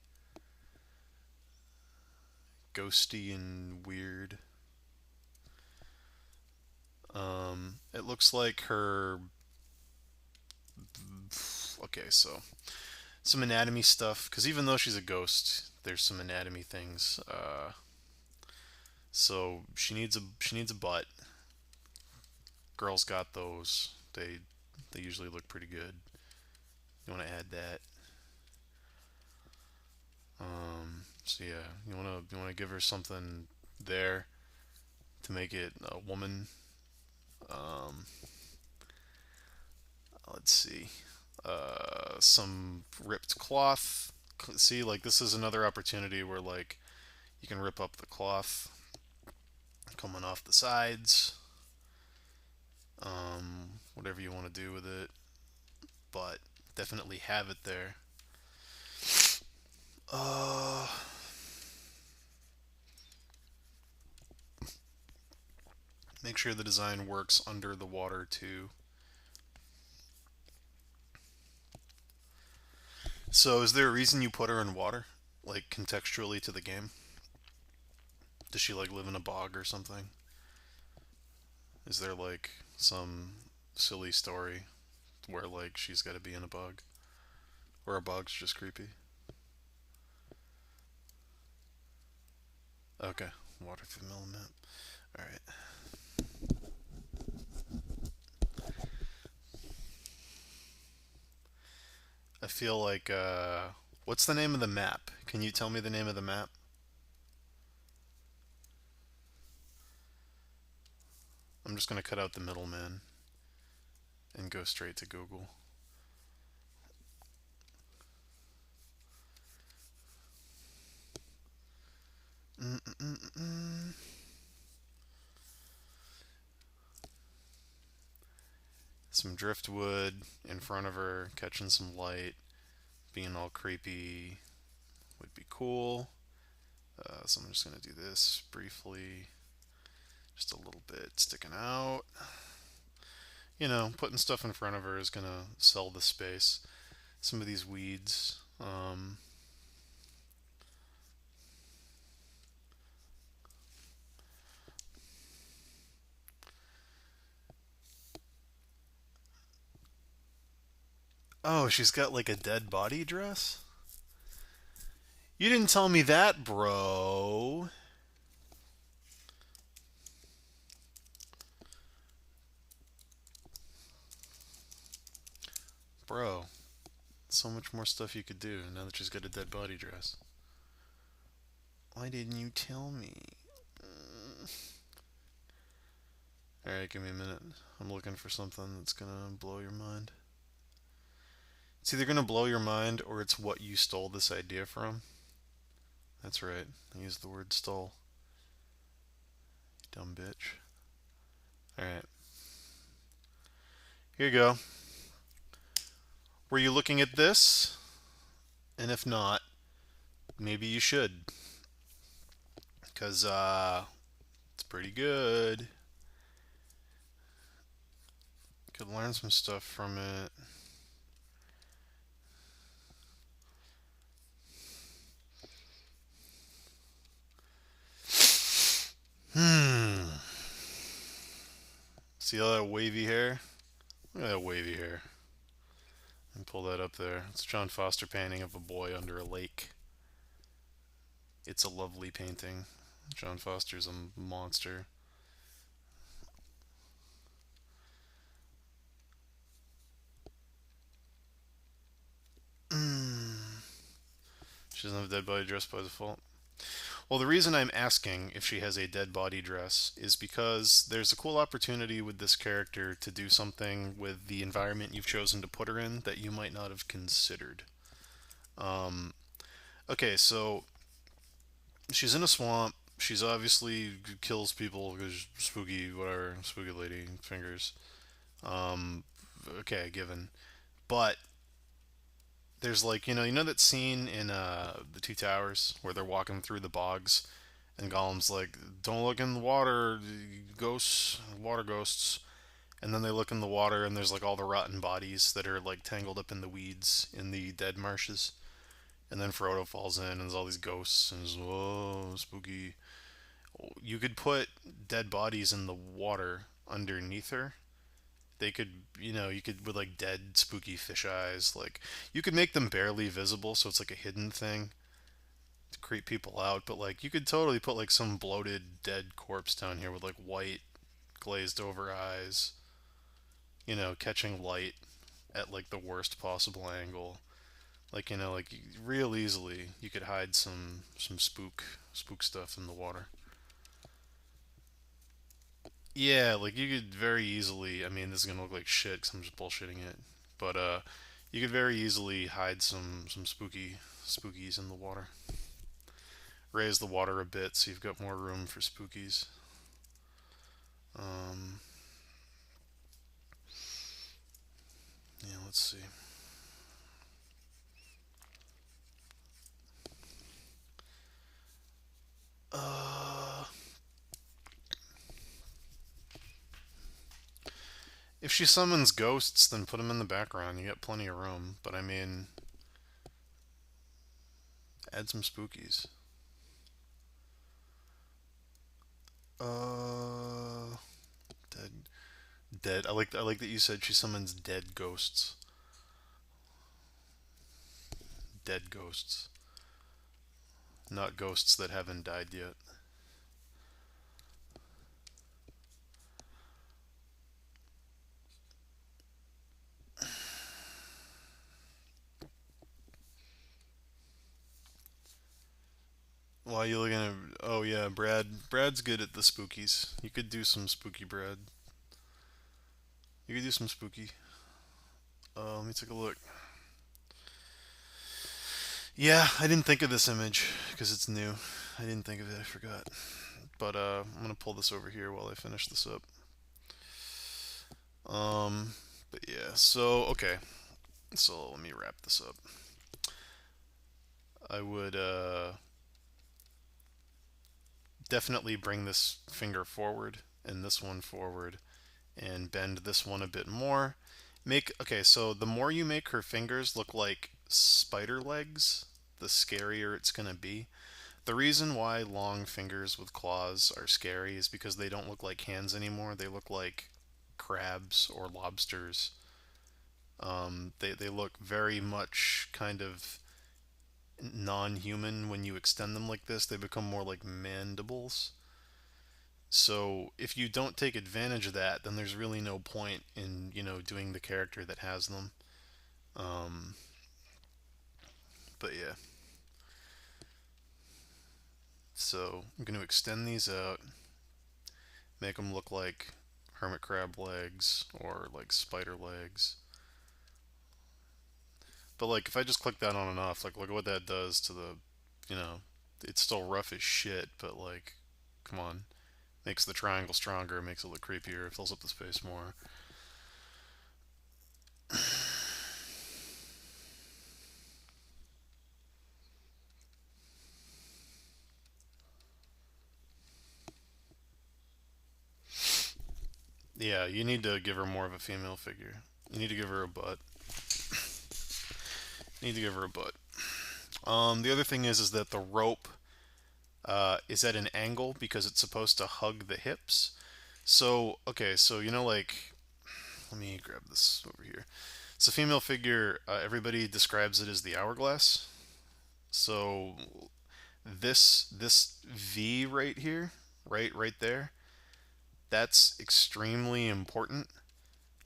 and weird. It looks like her. Okay, so some anatomy stuff because even though she's a ghost, there's some anatomy things. So she needs a butt. Girls got those. They usually look pretty good. You want to add that. So yeah, you wanna give her something there to make it a woman. Um, let's see. Some ripped cloth. See, like this is another opportunity where like you can rip up the cloth coming off the sides. Whatever you want to do with it, but definitely have it there. Uh, Make sure the design works under the water too. So, is there a reason you put her in water, like contextually to the game? Does she like live in a bog or something? Is there like some silly story where like she's got to be in a bog, or a bog's just creepy? Okay, water through the middle of the map. All right. I feel like what's the name of the map? Can you tell me the name of the map? I'm just gonna cut out the middleman and go straight to Google. Mm-mm-mm-mm. Some driftwood in front of her, catching some light, being all creepy would be cool. So I'm just gonna do this briefly, just a little bit sticking out. Putting stuff in front of her is gonna sell the space. Some of these weeds. Oh, she's got like a dead body dress? You didn't tell me that, bro. Bro. So much more stuff you could do now that she's got a dead body dress. Why didn't you tell me? Alright, give me a minute. I'm looking for something that's gonna blow your mind. It's either gonna blow your mind or it's what you stole this idea from. That's right. I used the word stole. Dumb bitch. Alright. Here you go. Were you looking at this? And if not, maybe you should. Because, it's pretty good. Could learn some stuff from it. Hmm. See all that wavy hair? Look at that wavy hair. And pull that up there. It's a John Foster painting of a boy under a lake. It's a lovely painting. John Foster's a monster. She doesn't have a dead body dress by default. Well, the reason I'm asking if she has a dead body dress is because there's a cool opportunity with this character to do something with the environment you've chosen to put her in that you might not have considered. Um, okay, so she's in a swamp. She's obviously kills people because spooky, whatever, spooky lady fingers. Um, okay, given. But there's like you know that scene in the Two Towers where they're walking through the bogs, and Gollum's like, "Don't look in the water, ghosts, water ghosts." And then they look in the water, and there's like all the rotten bodies that are like tangled up in the weeds in the dead marshes. And then Frodo falls in, and there's all these ghosts, and it's, whoa, spooky. You could put dead bodies in the water underneath her. They could, you could with like dead spooky fish eyes, like you could make them barely visible, so it's like a hidden thing to creep people out. But like you could totally put like some bloated dead corpse down here with like white glazed over eyes, catching light at like the worst possible angle. Like like real easily you could hide some spook stuff in the water. Yeah, like you could very easily. I mean, this is gonna look like shit because I'm just bullshitting it. But you could very easily hide some spookies in the water. Raise the water a bit so you've got more room for spookies. Um, yeah, let's see. Uh, if she summons ghosts, then put them in the background. You got plenty of room. But I mean, add some spookies. Uh, dead, dead. I like that you said she summons dead ghosts. Dead ghosts, not ghosts that haven't died yet. Why are you looking at? Oh yeah, Brad. Brad's good at the spookies. You could do some spooky Brad. You could do some spooky. Let me take a look. Yeah, I didn't think of this image because it's new. I didn't think of it. I forgot. But I'm gonna pull this over here while I finish this up. Um, but yeah. So okay. So let me wrap this up. I would definitely bring this finger forward and this one forward and bend this one a bit more. Okay, so the more you make her fingers look like spider legs, the scarier it's going to be. The reason why long fingers with claws are scary is because they don't look like hands anymore. They look like crabs or lobsters. They look very much kind of non-human when you extend them like this. They become more like mandibles. So if you don't take advantage of that, then there's really no point in doing the character that has them. Um, But yeah, so I'm going to extend these out, make them look like hermit crab legs or like spider legs. But like if I just click that on and off, like look at what that does to the, you know, it's still rough as shit, but like, come on, makes the triangle stronger, makes it look creepier, fills up the space more. Yeah, you need to give her more of a female figure. You need to give her a butt. You need to give her a butt. The other thing is that the rope is at an angle because it's supposed to hug the hips. So okay, so you know like let me grab this over here. So female figure, everybody describes it as the hourglass. So this V right here, right there, that's extremely important.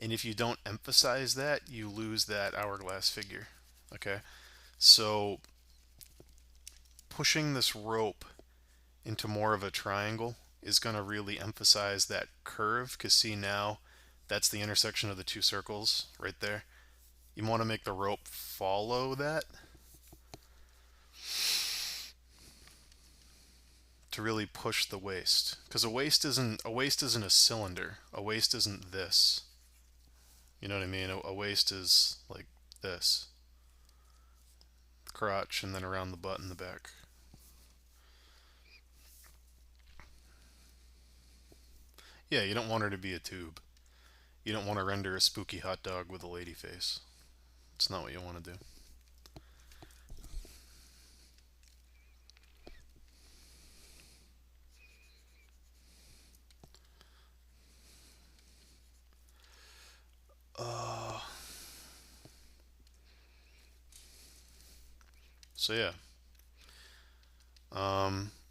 And if you don't emphasize that, you lose that hourglass figure. Okay? So pushing this rope into more of a triangle is going to really emphasize that curve because see now that's the intersection of the two circles right there. You want to make the rope follow that to really push the waist because a waist isn't a cylinder. A waist isn't this. You know what I mean? A waist is like this, crotch, and then around the butt in the back. Yeah, you don't want her to be a tube. You don't want to render a spooky hot dog with a lady face. It's not what you want to do. Uh, so yeah,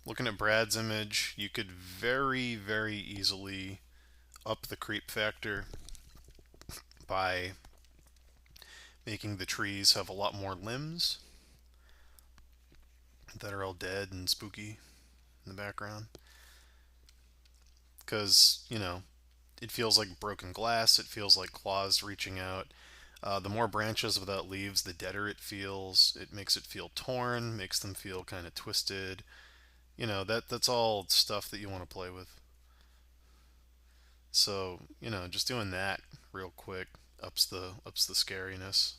looking at Brad's image, you could very easily up the creep factor by making the trees have a lot more limbs that are all dead and spooky in the background. Because, it feels like broken glass, it feels like claws reaching out. The more branches without leaves, the deader it feels. It makes it feel torn, makes them feel kind of twisted. That's all stuff that you want to play with. So, just doing that real quick ups the scariness.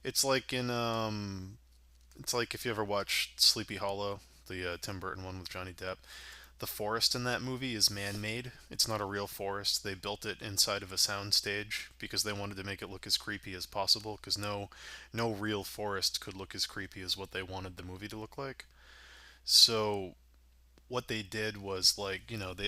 It's like it's like if you ever watched Sleepy Hollow, the Tim Burton one with Johnny Depp. The forest in that movie is man-made. It's not a real forest. They built it inside of a soundstage because they wanted to make it look as creepy as possible. Because no real forest could look as creepy as what they wanted the movie to look like. So what they did was like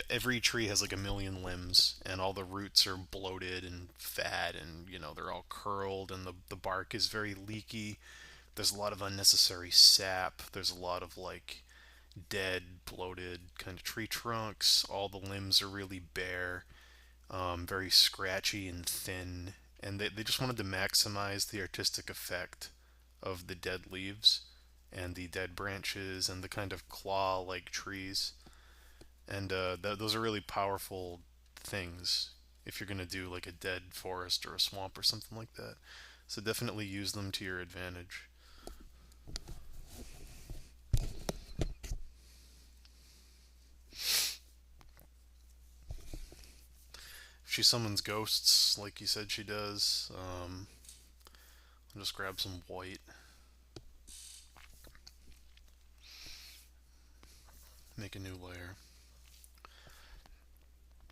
every tree has like a million limbs and all the roots are bloated and fat and they're all curled and the bark is very leaky. There's a lot of unnecessary sap. There's a lot of like dead, bloated kind of tree trunks. All the limbs are really bare, very scratchy and thin. And they just wanted to maximize the artistic effect of the dead leaves and the dead branches and the kind of claw like trees. And those are really powerful things if you're going to do like a dead forest or a swamp or something like that. So definitely use them to your advantage. If she summons ghosts like you said she does, I'll just grab some white. Make a new layer.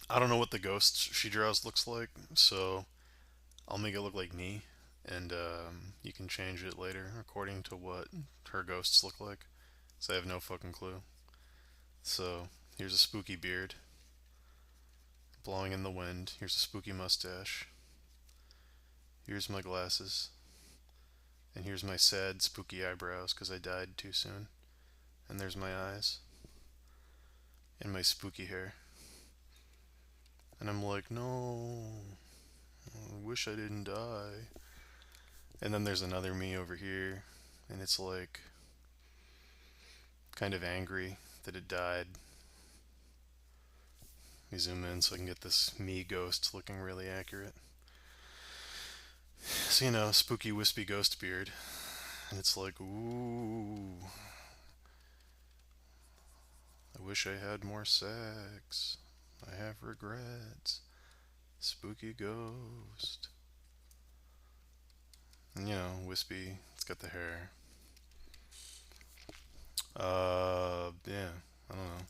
I don't know what the ghost she draws looks like, so I'll make it look like me, and you can change it later according to what her ghosts look like. So I have no fucking clue. So here's a spooky beard blowing in the wind. Here's a spooky mustache. Here's my glasses. And here's my sad, spooky eyebrows because I died too soon. And there's my eyes. And my spooky hair. And I'm like, no, I wish I didn't die. And then there's another me over here. and it's like kind of angry that it died. Let me zoom in so I can get this me ghost looking really accurate. So, spooky wispy ghost beard. And it's like, ooh, I wish I had more sex. I have regrets. Spooky ghost. And, wispy. It's got the hair. Yeah, I don't know.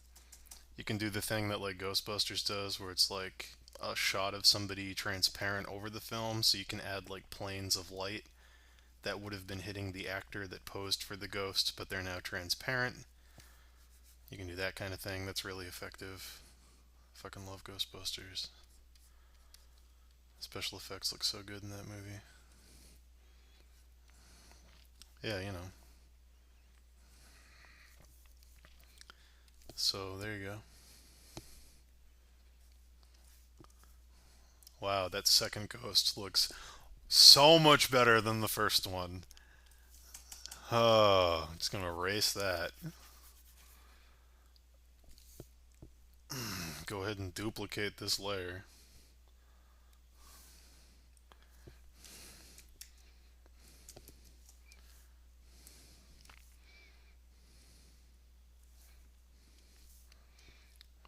You can do the thing that like Ghostbusters does where it's like a shot of somebody transparent over the film so you can add like planes of light that would have been hitting the actor that posed for the ghost, but they're now transparent. You can do that kind of thing. That's really effective. Fucking love Ghostbusters. Special effects look so good in that movie. Yeah, So there you go. Wow, that second ghost looks so much better than the first one. Oh, I'm just gonna erase that. Go ahead and duplicate this layer.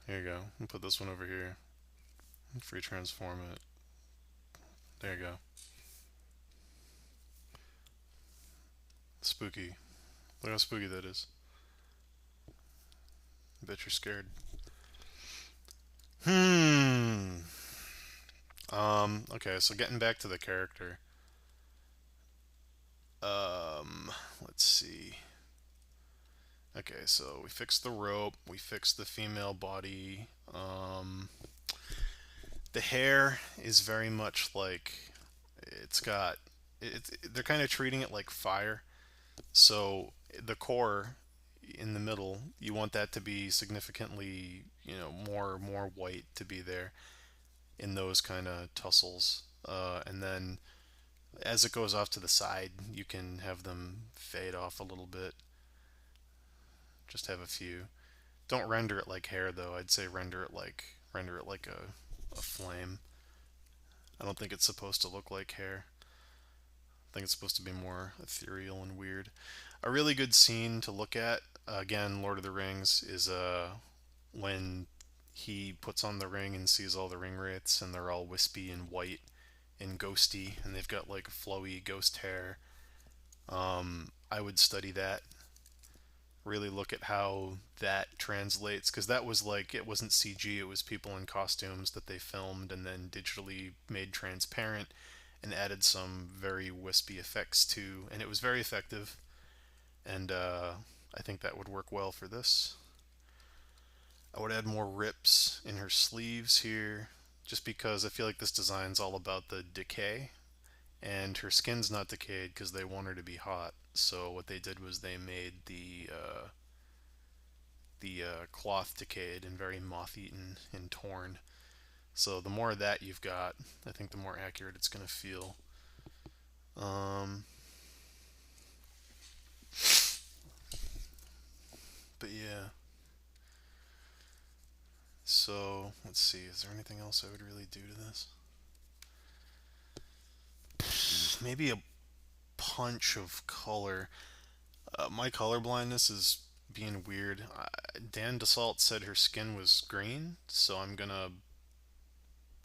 Here you go. I'll put this one over here. Free transform it. There you go. Spooky. Look how spooky that is. Bet you're scared. Hmm. Okay, so getting back to the character. Let's see. Okay, so we fixed the rope, we fixed the female body. The hair is very much like it's got they're kind of treating it like fire. So the core in the middle, you want that to be significantly, more white to be there in those kind of tussles. And then as it goes off to the side, you can have them fade off a little bit. Just have a few. Don't render it like hair though. I'd say render it like a flame. I don't think it's supposed to look like hair. I think it's supposed to be more ethereal and weird. A really good scene to look at, again, Lord of the Rings, is when he puts on the ring and sees all the ring wraiths and they're all wispy and white and ghosty and they've got like flowy ghost hair. I would study that. Really look at how that translates because that was like it wasn't CG, it was people in costumes that they filmed and then digitally made transparent and added some very wispy effects to, and it was very effective. And I think that would work well for this. I would add more rips in her sleeves here, just because I feel like this design's all about the decay, and her skin's not decayed because they want her to be hot. So what they did was they made the cloth decayed and very moth-eaten and torn. So the more of that you've got, I think the more accurate it's going to feel. Um, but yeah. So let's see. Is there anything else I would really do to this? Maybe a punch of color. My color blindness is being weird. Dan DeSalt said her skin was green, so I'm gonna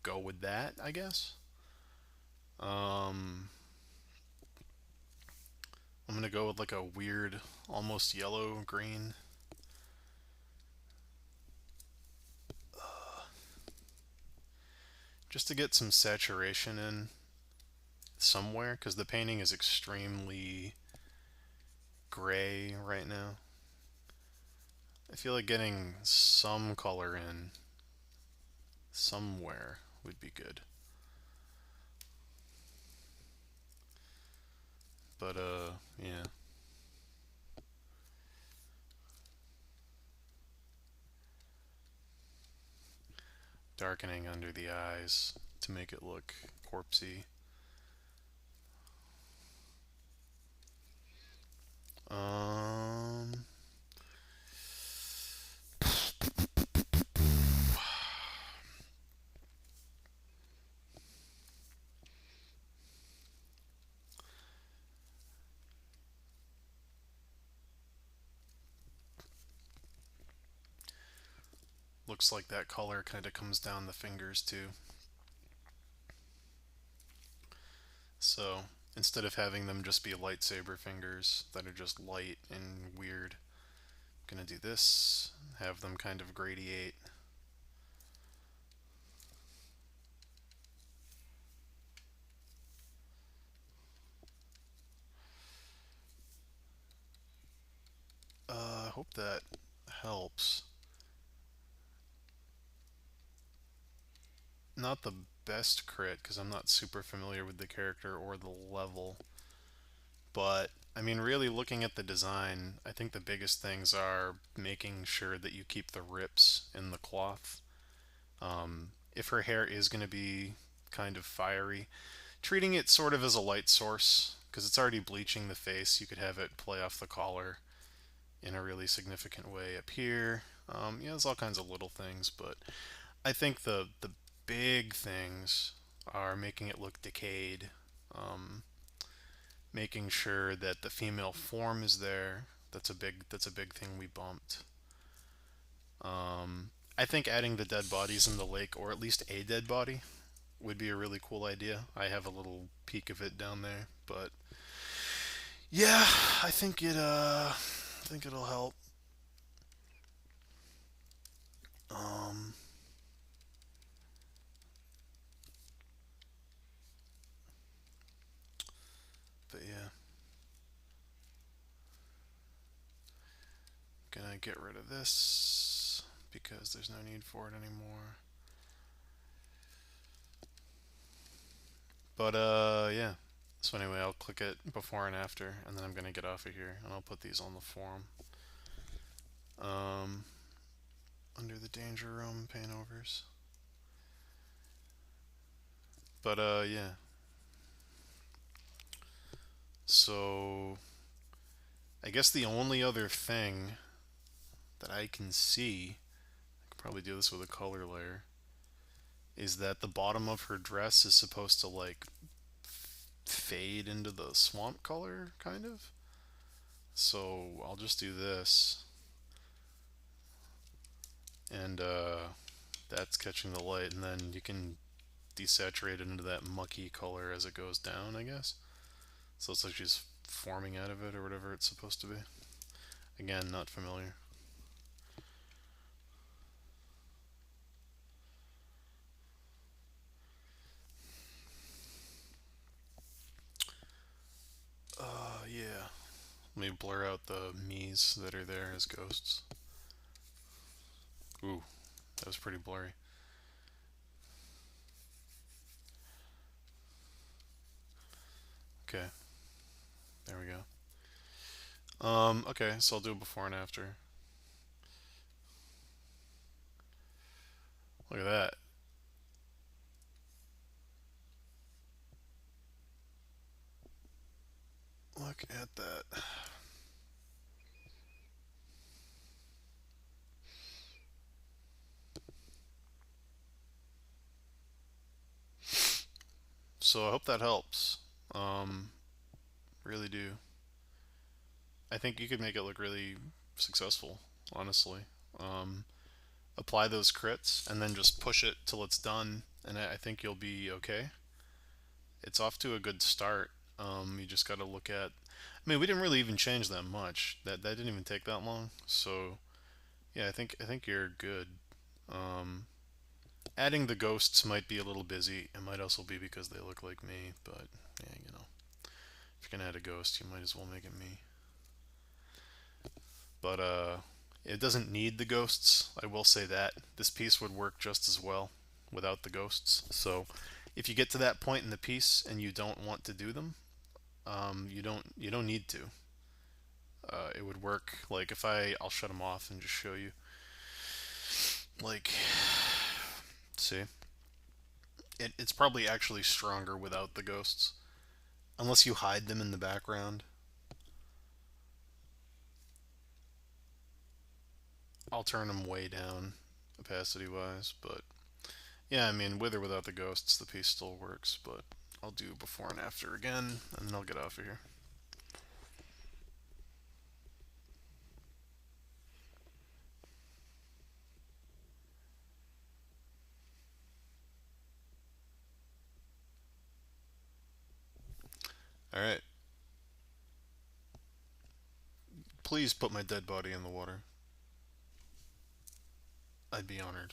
go with that, I guess. Um, I'm gonna go with like a weird, almost yellow green. Just to get some saturation in somewhere, because the painting is extremely gray right now. I feel like getting some color in somewhere would be good. But yeah. Darkening under the eyes to make it look corpsey. Um, looks like that color kind of comes down the fingers too. So instead of having them just be lightsaber fingers that are just light and weird, I'm gonna do this, have them kind of gradiate. I hope that helps. Not the best crit because I'm not super familiar with the character or the level, but I mean, really looking at the design, I think the biggest things are making sure that you keep the rips in the cloth. If her hair is going to be kind of fiery, treating it sort of as a light source because it's already bleaching the face. You could have it play off the collar in a really significant way up here. Yeah, there's all kinds of little things, but I think the big things are making it look decayed, um, making sure that the female form is there. That's a big thing we bumped. I think adding the dead bodies in the lake, or at least a dead body, would be a really cool idea. I have a little peek of it down there, but yeah, I think it'll help. Um, but yeah, gonna get rid of this because there's no need for it anymore. But yeah. So anyway, I'll click it before and after, and then I'm gonna get off of here, and I'll put these on the forum. Um, under the danger room paint overs. But yeah. So I guess the only other thing that I can see, I could probably do this with a color layer, is that the bottom of her dress is supposed to like fade into the swamp color, kind of. So I'll just do this, and that's catching the light, and then you can desaturate it into that mucky color as it goes down, I guess. So it's like she's forming out of it or whatever it's supposed to be. Again, not familiar. Yeah. Let me blur out the me's that are there as ghosts. Ooh, that was pretty blurry. Okay, there we go. Okay, so I'll do a before and after. Look at that. Look at that. So I hope that helps. Um, really do. I think you could make it look really successful, honestly. Um, Apply those crits and then just push it till it's done, and I think you'll be okay. It's off to a good start. You just got to look at. I mean, we didn't really even change that much. That didn't even take that long. So yeah, I think you're good. Um, Adding the ghosts might be a little busy. It might also be because they look like me. But yeah, if you're gonna add a ghost, you might as well make it me. But it doesn't need the ghosts. I will say that this piece would work just as well without the ghosts. So if you get to that point in the piece and you don't want to do them, you don't need to. It would work. Like if I'll shut them off and just show you. Like, see, it's probably actually stronger without the ghosts, unless you hide them in the background. I'll turn them way down opacity wise, but yeah, I mean, with or without the ghosts, the piece still works, but I'll do before and after again, and then I'll get off of here. Alright, please put my dead body in the water. I'd be honored.